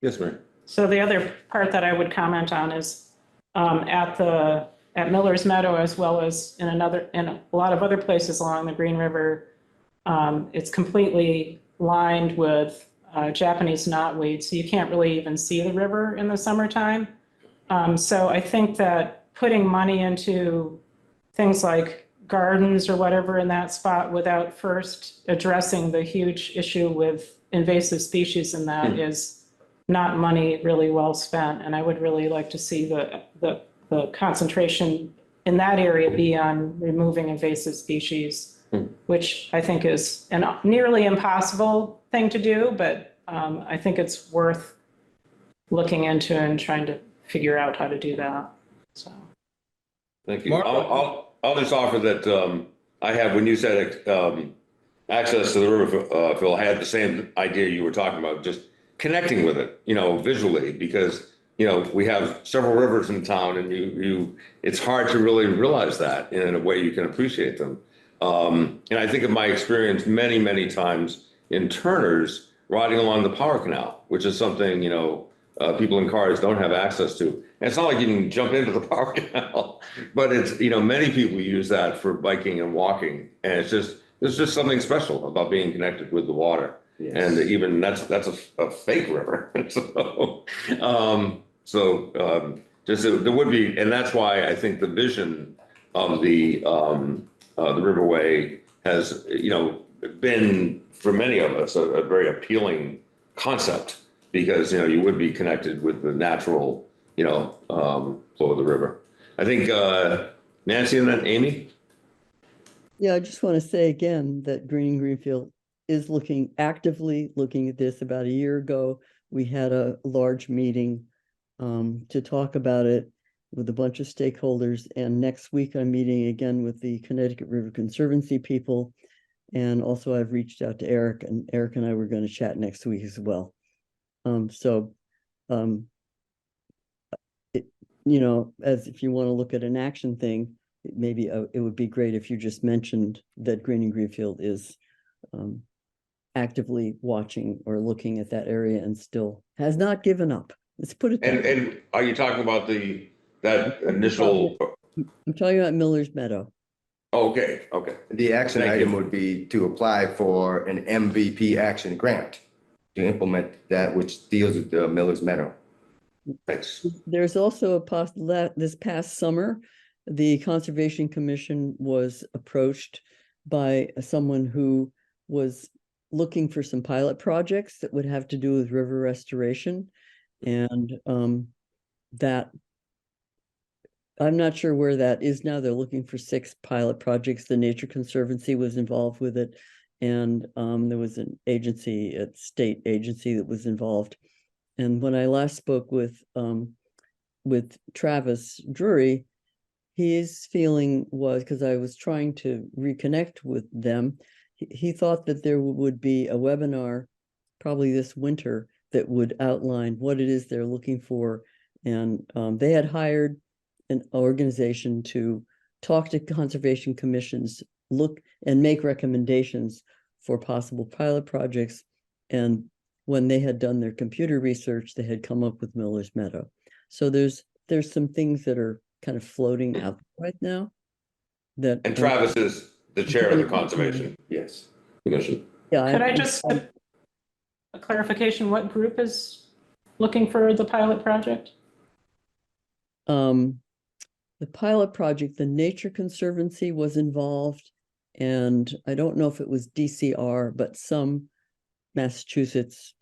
Yes, Mary. So the other part that I would comment on is at Miller's Meadow, as well as in a lot of other places along the Green River, it's completely lined with Japanese knotweed, so you can't really even see the river in the summertime. So I think that putting money into things like gardens or whatever in that spot without first addressing the huge issue with invasive species in that is not money really well spent. And I would really like to see the concentration in that area be on removing invasive species, which I think is a nearly impossible thing to do, but I think it's worth looking into and trying to figure out how to do that. So. Thank you. Mark? I'll just offer that I have, when you said access to the river, Phil, I had the same idea you were talking about, just connecting with it, visually, because, we have several rivers in town, and it's hard to really realize that in a way you can appreciate them. And I think of my experience many, many times in Turner's riding along the Power Canal, which is something, people in cars don't have access to. And it's not like you can jump into the Power Canal, but it's, many people use that for biking and walking. And there's just something special about being connected with the water. Yes. And even that's a fake river. There would be, and that's why I think the vision of the Riverway has, been for many of us a very appealing concept, because, you would be connected with the natural, flow of the river. I think, Nancy and then Amy. Yeah, I just want to say again that Greenfield is actively looking at this. About a year ago, we had a large meeting to talk about it with a bunch of stakeholders. And next week I'm meeting again with the Connecticut River Conservancy people. And also I've reached out to Eric, and Eric and I were going to chat next week as well. As if you want to look at an action thing, maybe it would be great if you just mentioned that Greenfield is actively watching or looking at that area and still has not given up. Let's put it that way. And are you talking about that initial? I'm talking about Miller's Meadow. Okay. The action Thank item you. would be to apply for an MVP action grant to implement that, which deals with the Miller's Meadow. Thanks. There's also this past summer, the Conservation Commission was approached by someone who was looking for some pilot projects that would have to do with river restoration. And that, I'm not sure where that is now. They're looking for 6 pilot projects. The Nature Conservancy was involved with it. And there was an agency, a state agency that was involved. And when I last spoke with Travis Drury, his feeling was, because I was trying to reconnect with them, he thought that there would be a webinar probably this winter that would outline what it is they're looking for. And they had hired an organization to talk to conservation commissions, look and make recommendations for possible pilot projects. And when they had done their computer research, they had come up with Miller's Meadow. So there's some things that are kind of floating out right now. That And Travis is the chair of the Conservation Yes. Commission. Yeah. Could I just, a clarification, what group is looking for the pilot project? The pilot project, the Nature Conservancy was involved, and I don't know if it was DCR, but some Massachusetts.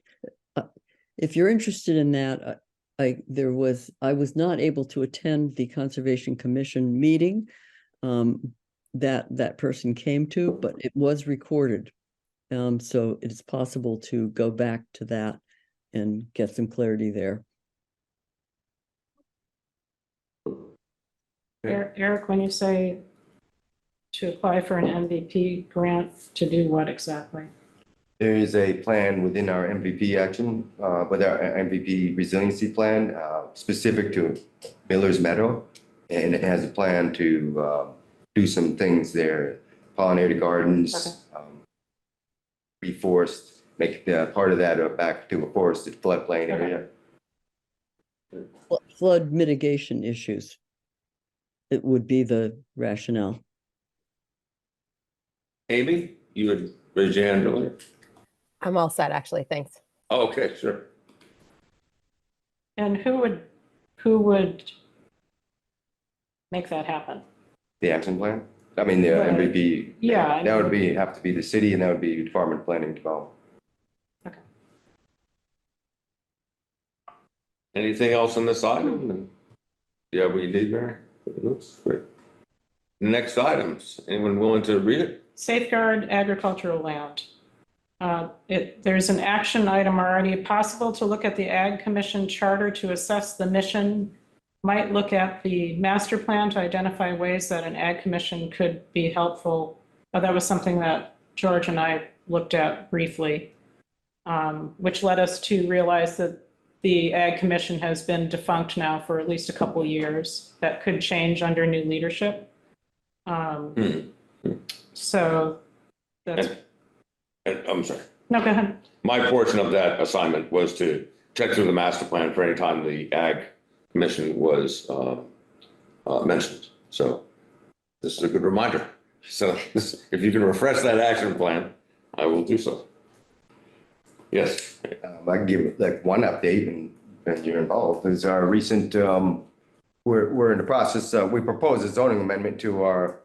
If you're interested in that, I was not able to attend the Conservation Commission meeting that person came to, but it was recorded. So it's possible to go back to that and get some clarity there. Eric, when you say to apply for an MVP grant, to do what exactly? There is a plan within our MVP action, with our MVP resiliency plan, specific to Miller's Meadow. And it has a plan to do some things there, pollinator gardens, reforest, make part of that back to a forested floodplain area. Flood mitigation issues. It would be the rationale. Amy, you would raise your hand earlier. I'm all set, actually. Thanks. Oh, okay, sure. And who would make that happen? The action plan? I mean, the Right. MVP. Yeah. That would have to be the city, and that would be Department of Planning and Development. Okay. Anything else on this item? Yeah, we did there. It looks great. Next items, anyone willing to read it? Safeguard agricultural land. There's an action item already. Possible to look at the Ag Commission charter to assess the mission. Might look at the master plan to identify ways that an Ag Commission could be helpful. That was something that George and I looked at briefly, which led us to realize that the Ag Commission has been defunct now for at least a couple of years. That could change under new leadership. So that's, And I'm sorry. no, go ahead. My portion of that assignment was to check through the master plan for any time the Ag Commission was mentioned. So this is a good reminder. So if you can refresh that action plan, I will do so. Yes. I can give like one update, and you're involved. There's our recent, we're in the process, we proposed a zoning amendment to our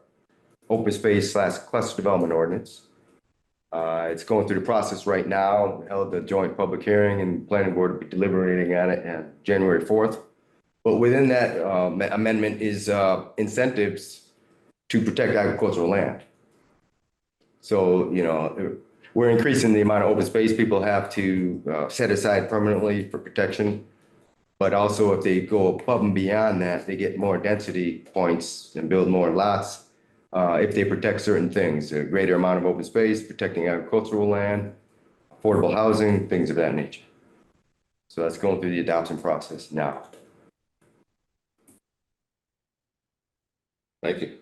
open space / cluster development ordinance. It's going through the process right now. We held a joint public hearing, and the planning board will be deliberating on it on January 4th. But within that amendment is incentives to protect agricultural land. So, you know, we're increasing the amount of open space people have to set aside permanently for protection. But also if they go above and beyond that, they get more density points and build more lots. If they protect certain things, a greater amount of open space, protecting agricultural land, affordable housing, things of that nature. So that's going through the adoption process now. Thank you.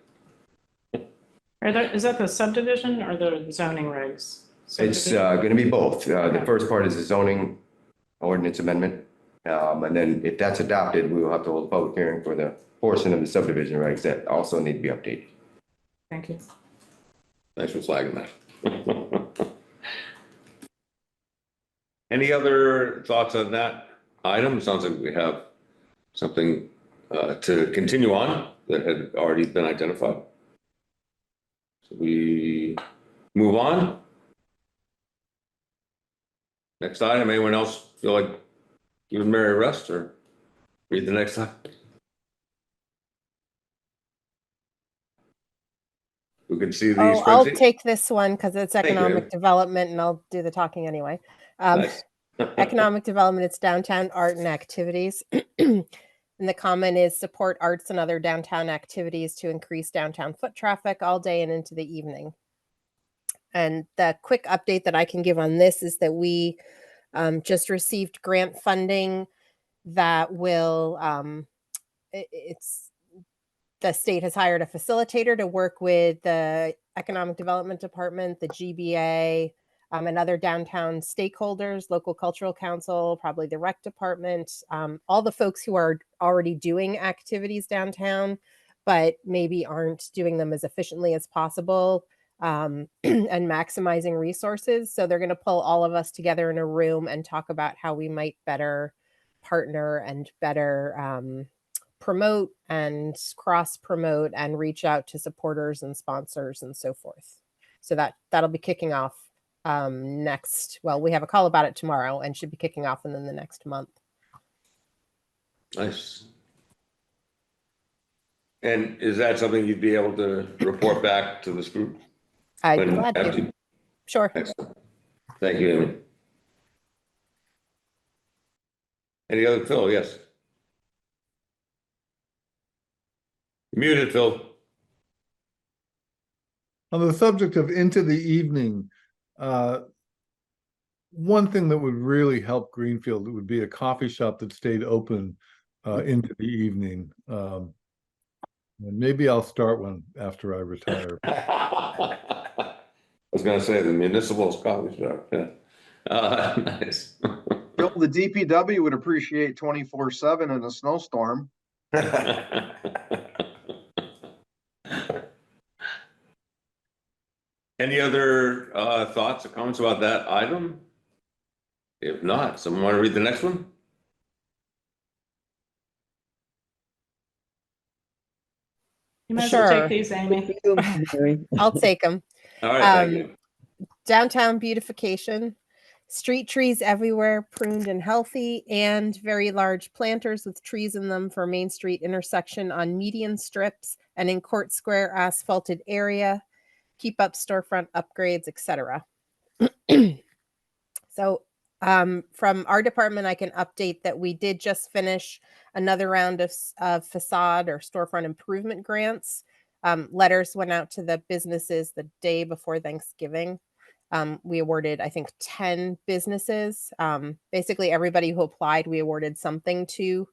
Is that the subdivision or the zoning regs? It's going to be both. The first part is the zoning ordinance amendment. And then if that's adopted, we will have to hold a public hearing for the portion of the subdivision regs that also need to be updated. Thank you. Thanks for flagging that. Any other thoughts on that item? Sounds like we have something to continue on. that had already been identified. So we move on. Next item, anyone else feel like giving Mary a rest or read the next time? Who can see the Oh, I'll spreadsheet? take this one because it's you, economic Amy. development and I'll do the talking anyway. Nice. Economic development, it's downtown art and activities. And the comment is support arts and other downtown activities to increase downtown foot traffic all day and into the evening. And the quick update that I can give on this is that we just received grant funding that will, it's the state has hired a facilitator to work with the Economic Development Department, the GBA, and other downtown stakeholders, local cultural council, probably the rec department, all the folks who are already doing activities downtown, but maybe aren't doing them as efficiently as possible, and maximizing resources. So they're going to pull all of us together in a room and talk about how we might better partner and better promote and cross promote and reach out to supporters and sponsors and so forth. So that'll be kicking off next. Well, we have a call about it tomorrow and should be kicking off within the next month. Nice. And is that something you'd be able to report back to this group? I'd be When glad to. empty? Sure. Excellent. Thank you, Amy. Any other, Phil? Yes. Muted, Phil. On the subject of into the evening, one thing that would really help Greenfield would be a coffee shop that stayed open into the evening. And maybe I'll start one after I retire. I was gonna say the municipal coffee shop, yeah. Nice. Bill, the DPW would appreciate 24/7 in a snowstorm. Any other thoughts or comments about that item? If not, someone want to read the next one? You might as well Sure. take these, Amy. Mary. I'll take them. All right, thank you. Downtown beautification, street trees everywhere, pruned and healthy, and very large planters with trees in them for Main Street intersection on median strips and in Court Square asphalted area. Keep up storefront upgrades, etc. So from our department, I can update that we did just finish another round of facade or storefront improvement grants. Letters went out to the businesses the day before Thanksgiving. We awarded, I think, 10 businesses. Basically, everybody who applied, we awarded something to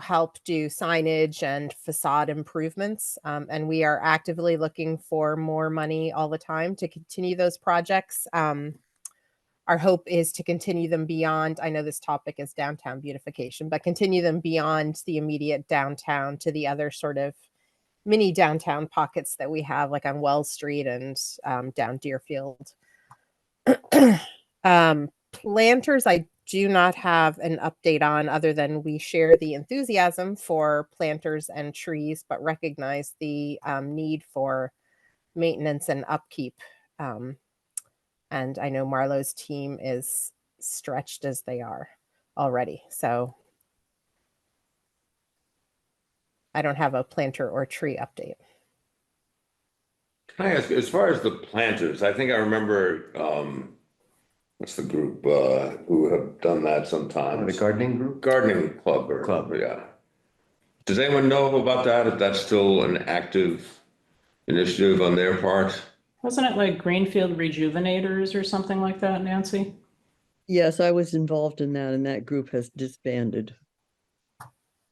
help do signage and facade improvements. And we are actively looking for more money all the time to continue those projects. Our hope is to continue them beyond, I know this topic is downtown beautification, but continue them beyond the immediate downtown to the other sort of mini downtown pockets that we have, like on Wells Street and down Deerfield. Planters, I do not have an update on, other than we share the enthusiasm for planters and trees, but recognize the need for maintenance and upkeep. And I know Marlowe's team is stretched as they are already. So I don't have a planter or tree update. Can I ask, as far as the planters, I think I remember, what's the group who have done that sometimes? The gardening group? Gardening club or. Club. Yeah. Does anyone know about that? If that's still an active initiative on their part? Wasn't it like Greenfield Rejuvenators or something like that, Nancy? Yes, I was involved in that, and that group has disbanded.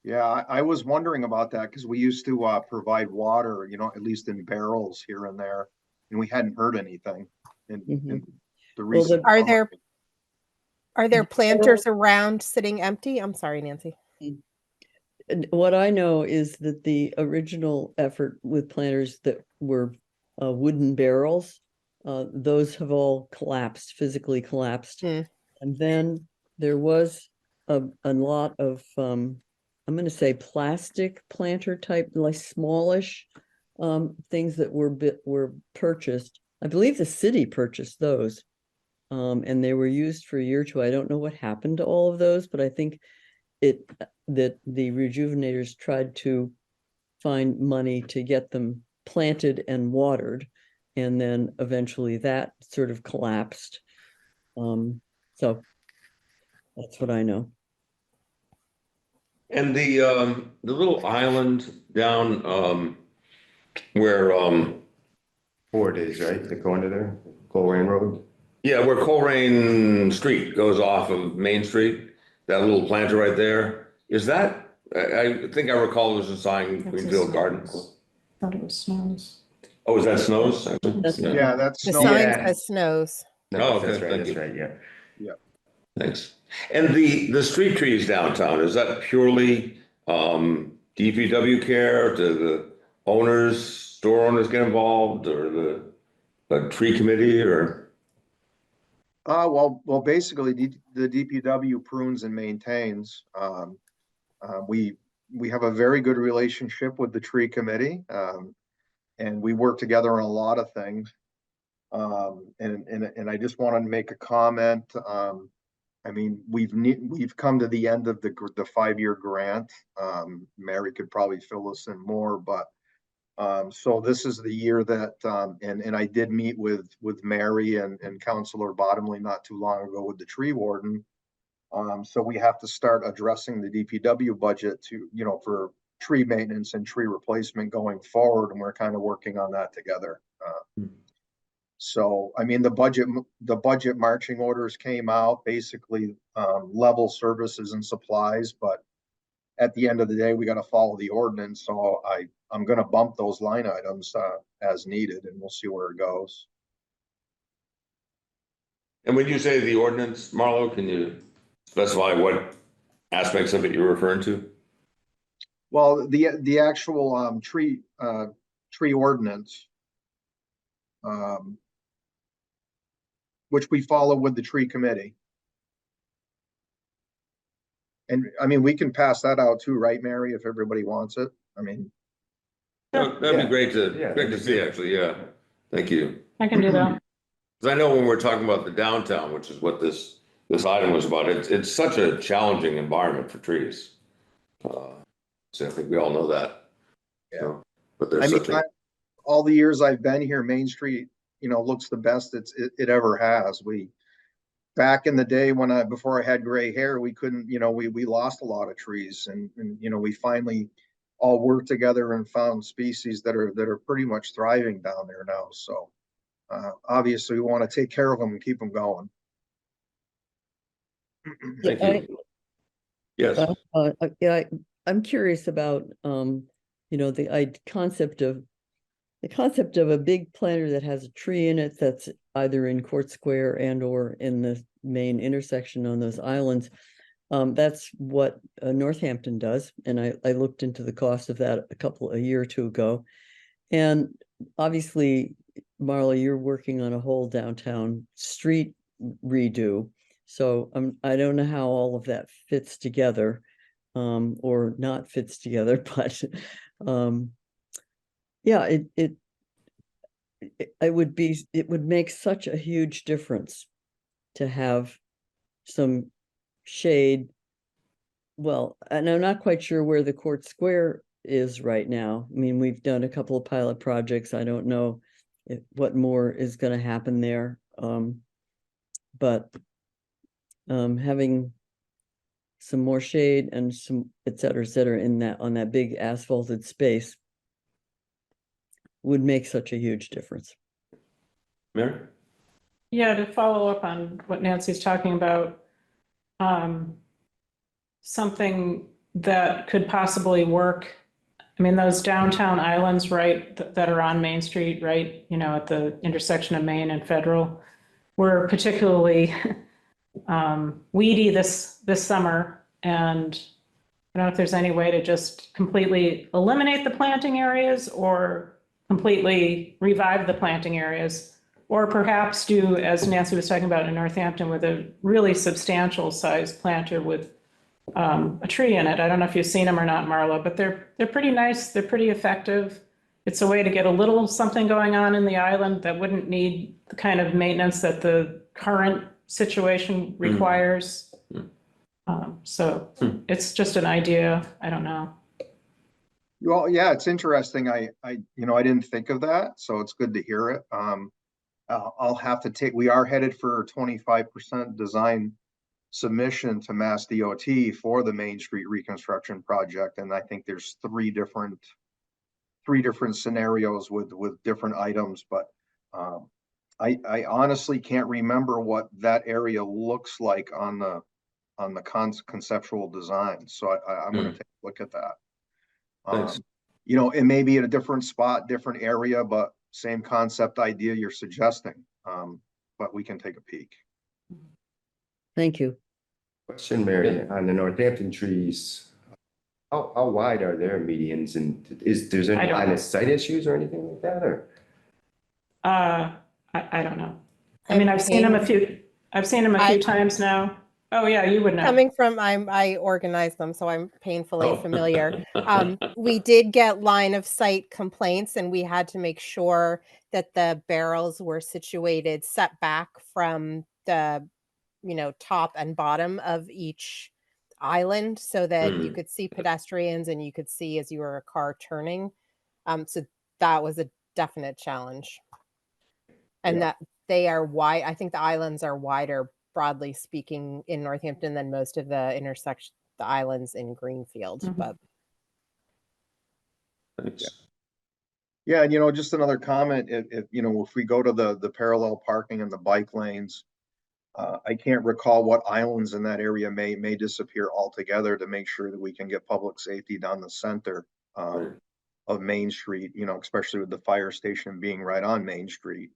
Yeah, I was wondering about that because we used to provide water, at least in barrels here and there, and we hadn't heard anything in the Well, recent. Are there planters around sitting empty? I'm sorry, Nancy. And what I know is that the original effort with planters that were wooden barrels, those have all collapsed, physically collapsed. And then there was a lot of I'm gonna say plastic planter type, like smallish things that were purchased. I believe the city purchased those. And they were used for a year or two. I don't know what happened to all of those, but I think that the rejuvenators tried to find money to get them planted and watered, and then eventually that sort of collapsed. So that's what I know. And the little island down, where, 4 days, right? The corner there, Coleraine Road. yeah, where Coleraine Street goes off of Main Street, that little planter right there, is that, I think I recall it was a sign That's a Greenfield Gardens. Snows. Thought it was Snows. Oh, is that Snows? That's- Yeah, that's. The Snow- sign Yeah. says snows. Oh, No, okay, that's right, thank that's you. right, yeah. Thanks. And the street trees downtown, is that purely DPW care? Do the owners, store owners get involved, or the tree committee, or? Well, basically, the DPW prunes and maintains. We have a very good relationship with the tree committee, and we work together on a lot of things. And I just wanted to make a comment. I mean, we've come to the end of the 5-year grant. Mary could probably fill us in more, but so this is the year that, and I did meet with Mary and Councilor Bottomley not too long ago with the tree warden. So we have to start addressing the DPW budget to, for tree maintenance and tree replacement going forward, and we're kind of working on that together. So, I mean, the budget marching orders came out, basically level services and supplies, but at the end of the day, we got to follow the ordinance. So I'm going to bump those line items as needed, and we'll see where it goes. And when you say the ordinance, Marlo, can you specify what aspects of it you're referring to? Well, the actual tree ordinance, which we follow with the tree committee. And I mean, we can pass that out too, right, Mary, if everybody wants it? I mean, That'd be Yeah. great to, Yeah, great to see, actually, yeah. Thank you. I can do that. Because I know when we're talking about the downtown, which is what this item was about, it's such a challenging environment for trees. So I think we all know that. Yeah. So, but I there's mean, such a, all the years I've been here, Main Street, looks the best it ever has. Back in the day before I had gray hair, we couldn't, we lost a lot of trees, and we finally all worked together and found species that are pretty much thriving down there now. So obviously we want to take care of them and keep them going. thank you. Yes, Yeah, I'm curious about, the concept of a big planter that has a tree in it that's either in Court Square and or in the main intersection on those islands. That's what Northampton does. And I looked into the cost of that a year or two ago. And obviously, Marla, you're working on a whole downtown street redo. So I don't know how all of that fits together, or not fits together, but yeah, it would make such a huge difference to have some shade. Well, and I'm not quite sure where the Court Square is right now. I mean, we've done a couple of pilot projects. I don't know what more is going to happen there. But having some more shade and some et cetera, on that big asphalted space would make such a huge difference. Mary? Yeah, to follow up on what Nancy's talking about, something that could possibly work. I mean, those downtown islands, right, that are on Main Street, right, at the intersection of Main and Federal, were particularly weedy this summer. And I don't know if there's any way to just completely eliminate the planting areas or completely revive the planting areas, or perhaps do, as Nancy was talking about in Northampton, with a really substantial size planter with a tree in it. I don't know if you've seen them or not, Marlo, but they're pretty nice. They're pretty effective. It's a way to get a little something going on in the island that wouldn't need the kind of maintenance that the current situation requires. So it's just an idea. I don't know. Well, yeah, it's interesting. I didn't think of that, so it's good to hear it. I'll have to we are headed for 25% design submission to Mass DOT for the Main Street reconstruction project. And I think there's three different scenarios with different items, but I honestly can't remember what that area looks like on the conceptual design. So I'm going to take a look at that. Thanks. It may be in a different spot, different area, but same concept idea you're suggesting. But we can take a peek. Thank you. Question, Mary, on the Northampton trees, how wide are their medians, and there's any line of sight issues or anything like that, or? I don't know. I mean, I've seen them a few times now. Oh yeah, you would know. Coming from, I organize them, so I'm painfully Oh. familiar. We did get line of sight complaints, and we had to make sure that the barrels were situated set back from the, top and bottom of each island so that you could see pedestrians and you could see as you were a car turning. So that was a definite challenge. And that they are wide. I think the islands are wider, broadly speaking, in Northampton than most of the islands in Greenfield. But Thanks. Yeah, and just another comment, if we go to the parallel parking and the bike lanes, I can't recall what islands in that area may disappear altogether to make sure that we can get public safety down the center of Main Street, especially with the fire station being right on Main Street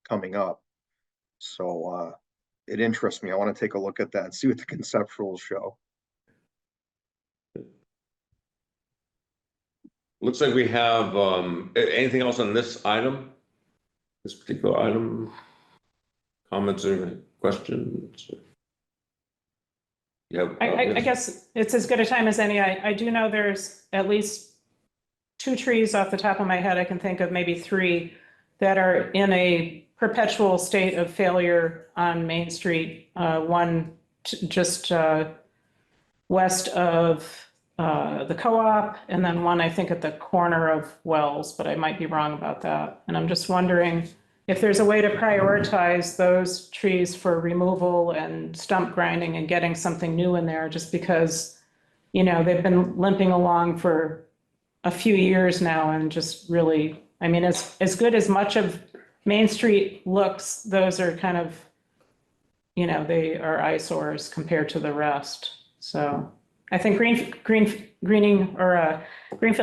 coming up. So it interests me. I want to take a look at that and see what the conceptuals show. Looks like we have, anything else on this item? This particular item? Comments or questions? Yeah. I guess it's as good a time as any. I do know there's at least 2 trees off the top of my head. I can think of maybe 3 that are in a perpetual state of failure on Main Street. One just west of the co-op, and then one I think at the corner of Wells, but I might be wrong about that. And I'm just wondering if there's a way to prioritize those trees for removal and stump grinding and getting something new in there, just because, they've been limping along for a few years now and just really, I mean, as good as much of Main Street looks, those are kind of, they are eyesores compared to the rest. So I think Greenfield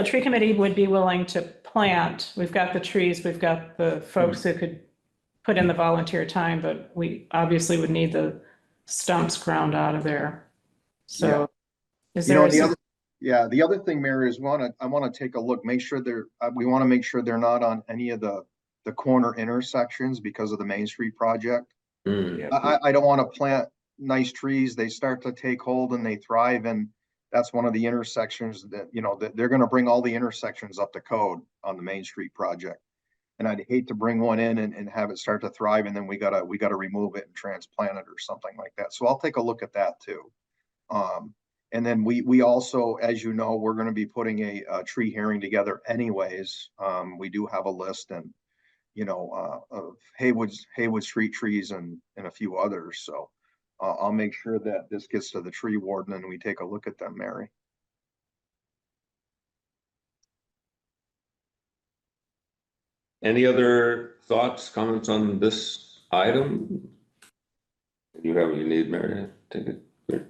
Tree Committee would be willing to plant. We've got the trees, we've got the folks who could put in the volunteer time, but we obviously would need the stumps ground out of there. So is there the other thing, Mary, is I want to take a look, we want to make sure they're not on any of the corner intersections because of the Main Street project. I don't want to plant nice trees. They start to take hold and they thrive, and that's one of the intersections that they're going to bring all the intersections up to code on the Main Street project. And I'd hate to bring one in and have it start to thrive, and then we gotta remove it and transplant it or something like that. So I'll take a look at that too. And then we also, as you know, we're going to be putting a tree hearing together anyways. We do have a list and of Haywood Street trees and a few others. So I'll make sure that this gets to the tree warden and we take a look at them, Mary. Any other thoughts, comments on this item? You have what you need, Mary? Take it. Good.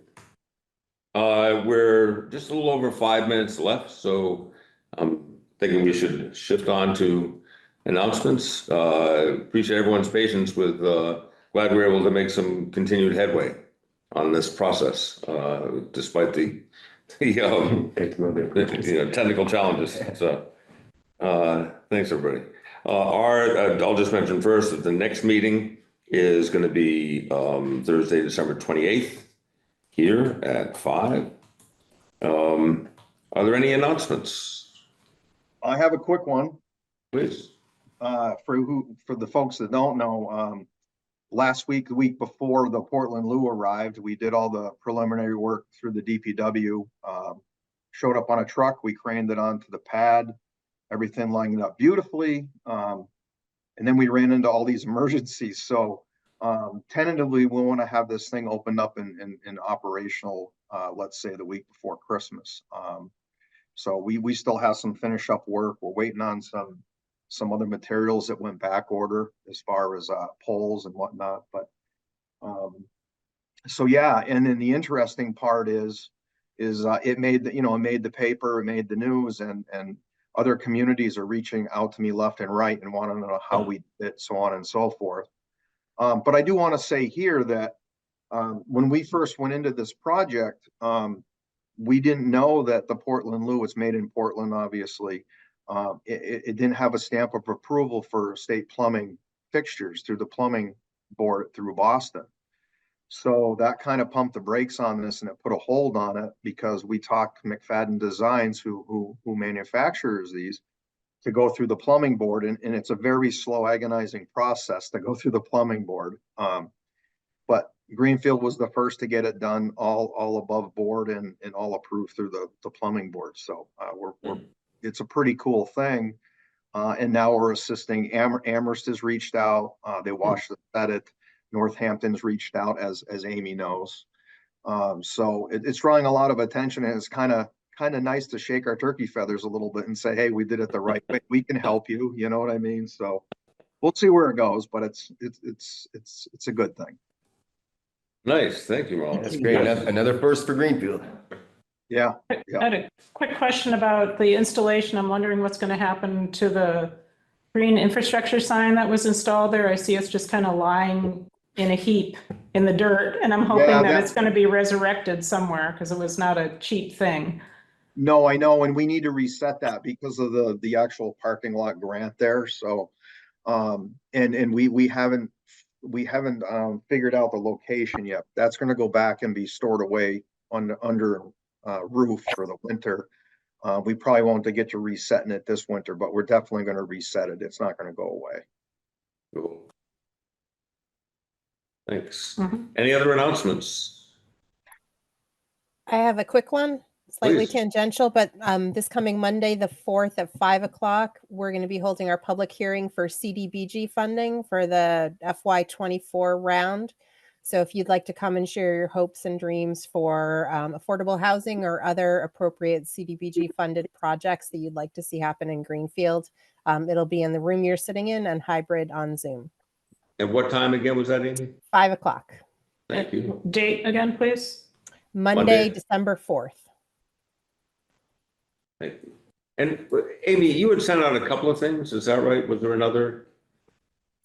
We're just a little over 5 minutes left, so I'm thinking we should shift on to announcements. Appreciate everyone's patience with, glad we were able to make some continued headway on this process, despite the technical challenges. So, thanks, everybody. I'll just mention first that the next meeting is going to be Thursday, December 28th here at 5. Are there any announcements? I have a quick one. Please. For the folks that don't know, last week, the week before the Portland Loo arrived, we did all the preliminary work through the DPW. Showed up on a truck, we craned it onto the pad, everything lined up beautifully. And then we ran into all these emergencies. So tentatively, we want to have this thing opened up and operational, let's say the week before Christmas. So we still have some finish up work. We're waiting on some other materials that went back order as far as poles and whatnot. But so yeah, and then the interesting part is it made it made the paper, it made the news, and other communities are reaching out to me left and right and want to know how we did it, so on and so forth. But I do want to say here that when we first went into this project, we didn't know that the Portland Loo was made in Portland, obviously. It didn't have a stamp of approval for state plumbing fixtures through the plumbing board through Boston. So that kind of pumped the brakes on this, and it put a hold on it because we talked to McFadden Designs, who manufactures these, to go through the plumbing board, and it's a very slow, agonizing process to go through the plumbing board. But Greenfield was the first to get it done, all above board and all approved through the plumbing board. So it's a pretty cool thing. And now we're assisting. Amherst has reached out. They watched the edit. Northampton's reached out, as Amy knows. So it's drawing a lot of attention, and it's kind of nice to shake our turkey feathers a little bit and say, hey, we did it the right way. We can help you. You know what I mean? So we'll see where it goes, but it's a good thing. Nice. Thank you, Ron. That's great. Another first for Greenfield. Yeah. I had a quick question about the installation. I'm wondering what's going to happen to the green infrastructure sign that was installed there. I see it's just kind of lying in a heap in the dirt, and I'm hoping that it's going to be resurrected somewhere because it was not a cheap thing. No, I know, and we need to reset that because of the actual parking lot grant there. So, and we haven't figured out the location yet. That's going to go back and be stored away under roof for the winter. We probably won't get to resetting it this winter, but we're definitely going to reset it. It's not going to go away. Cool. Thanks. Any other announcements? I have a quick one, slightly Please. tangential, but this coming Monday, the 4th at 5 o'clock, we're going to be holding our public hearing for CDBG funding for the FY24 round. So if you'd like to come and share your hopes and dreams for affordable housing or other appropriate CDBG funded projects that you'd like to see happen in Greenfield, it'll be in the room you're sitting in and hybrid on Zoom. And what time again was that, Amy? 5 o'clock. Thank you. Date again, please. Monday, December 4th. Thank you. And Amy, you had sent out a couple of things. Is that right? Was there another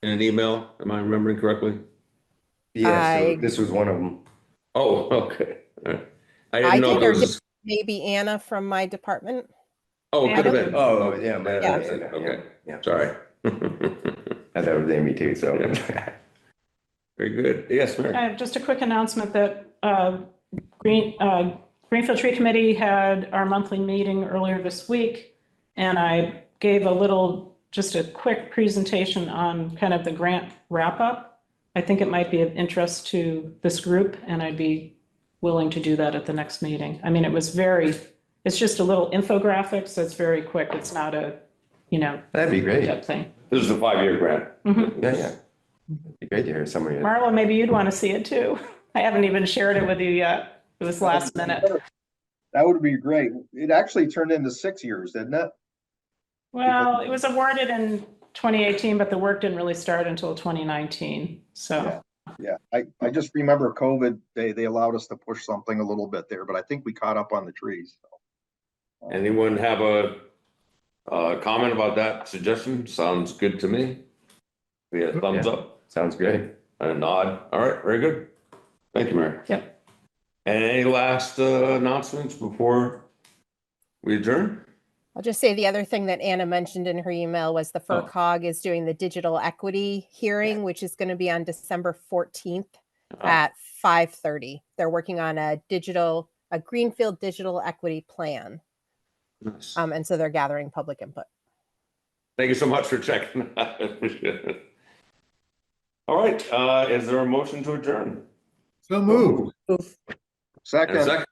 in an email? Am I remembering correctly? Yeah, so this was one of them. Oh, okay. All right. I I didn't know did, if or it was. maybe Anna from my department. Oh, it could have been. Oh, yeah. Okay. Yeah. Sorry. And that was Amy too, so. Very good. Yes, Mary. I have just a quick announcement that Greenfield Tree Committee had our monthly meeting earlier this week, and I gave just a quick presentation on kind of the grant wrap-up. I think it might be of interest to this group, and I'd be willing to do that at the next meeting. I mean, it's just a little infographic, so it's very quick. It's not a, That'd be great. in-depth thing. This is a 5-year grant. Yeah. It'd be great to hear some of you. Marla, maybe you'd want to see it too. I haven't even shared it with you yet. It was last minute. That would be great. It actually turned into 6 years, didn't it? Well, it was awarded in 2018, but the work didn't really start until 2019. So Yeah. I just remember COVID, they allowed us to push something a little bit there, but I think we caught up on the trees. So. Anyone have a comment about that suggestion? Sounds good to me. Yeah, thumbs up. Sounds great. And a nod. All right, very good. Thank you, Mary. Yep. And any last announcements before we adjourn? I'll just say the other thing that Anna mentioned in her email was the FERCog is doing the digital equity hearing, which is going to be on December 14th at 5:30. They're working on a Greenfield digital equity plan. Nice. And so they're gathering public input. Thank you so much for checking. I appreciate it. All right, is there a motion to adjourn? So moved. And a Second. second.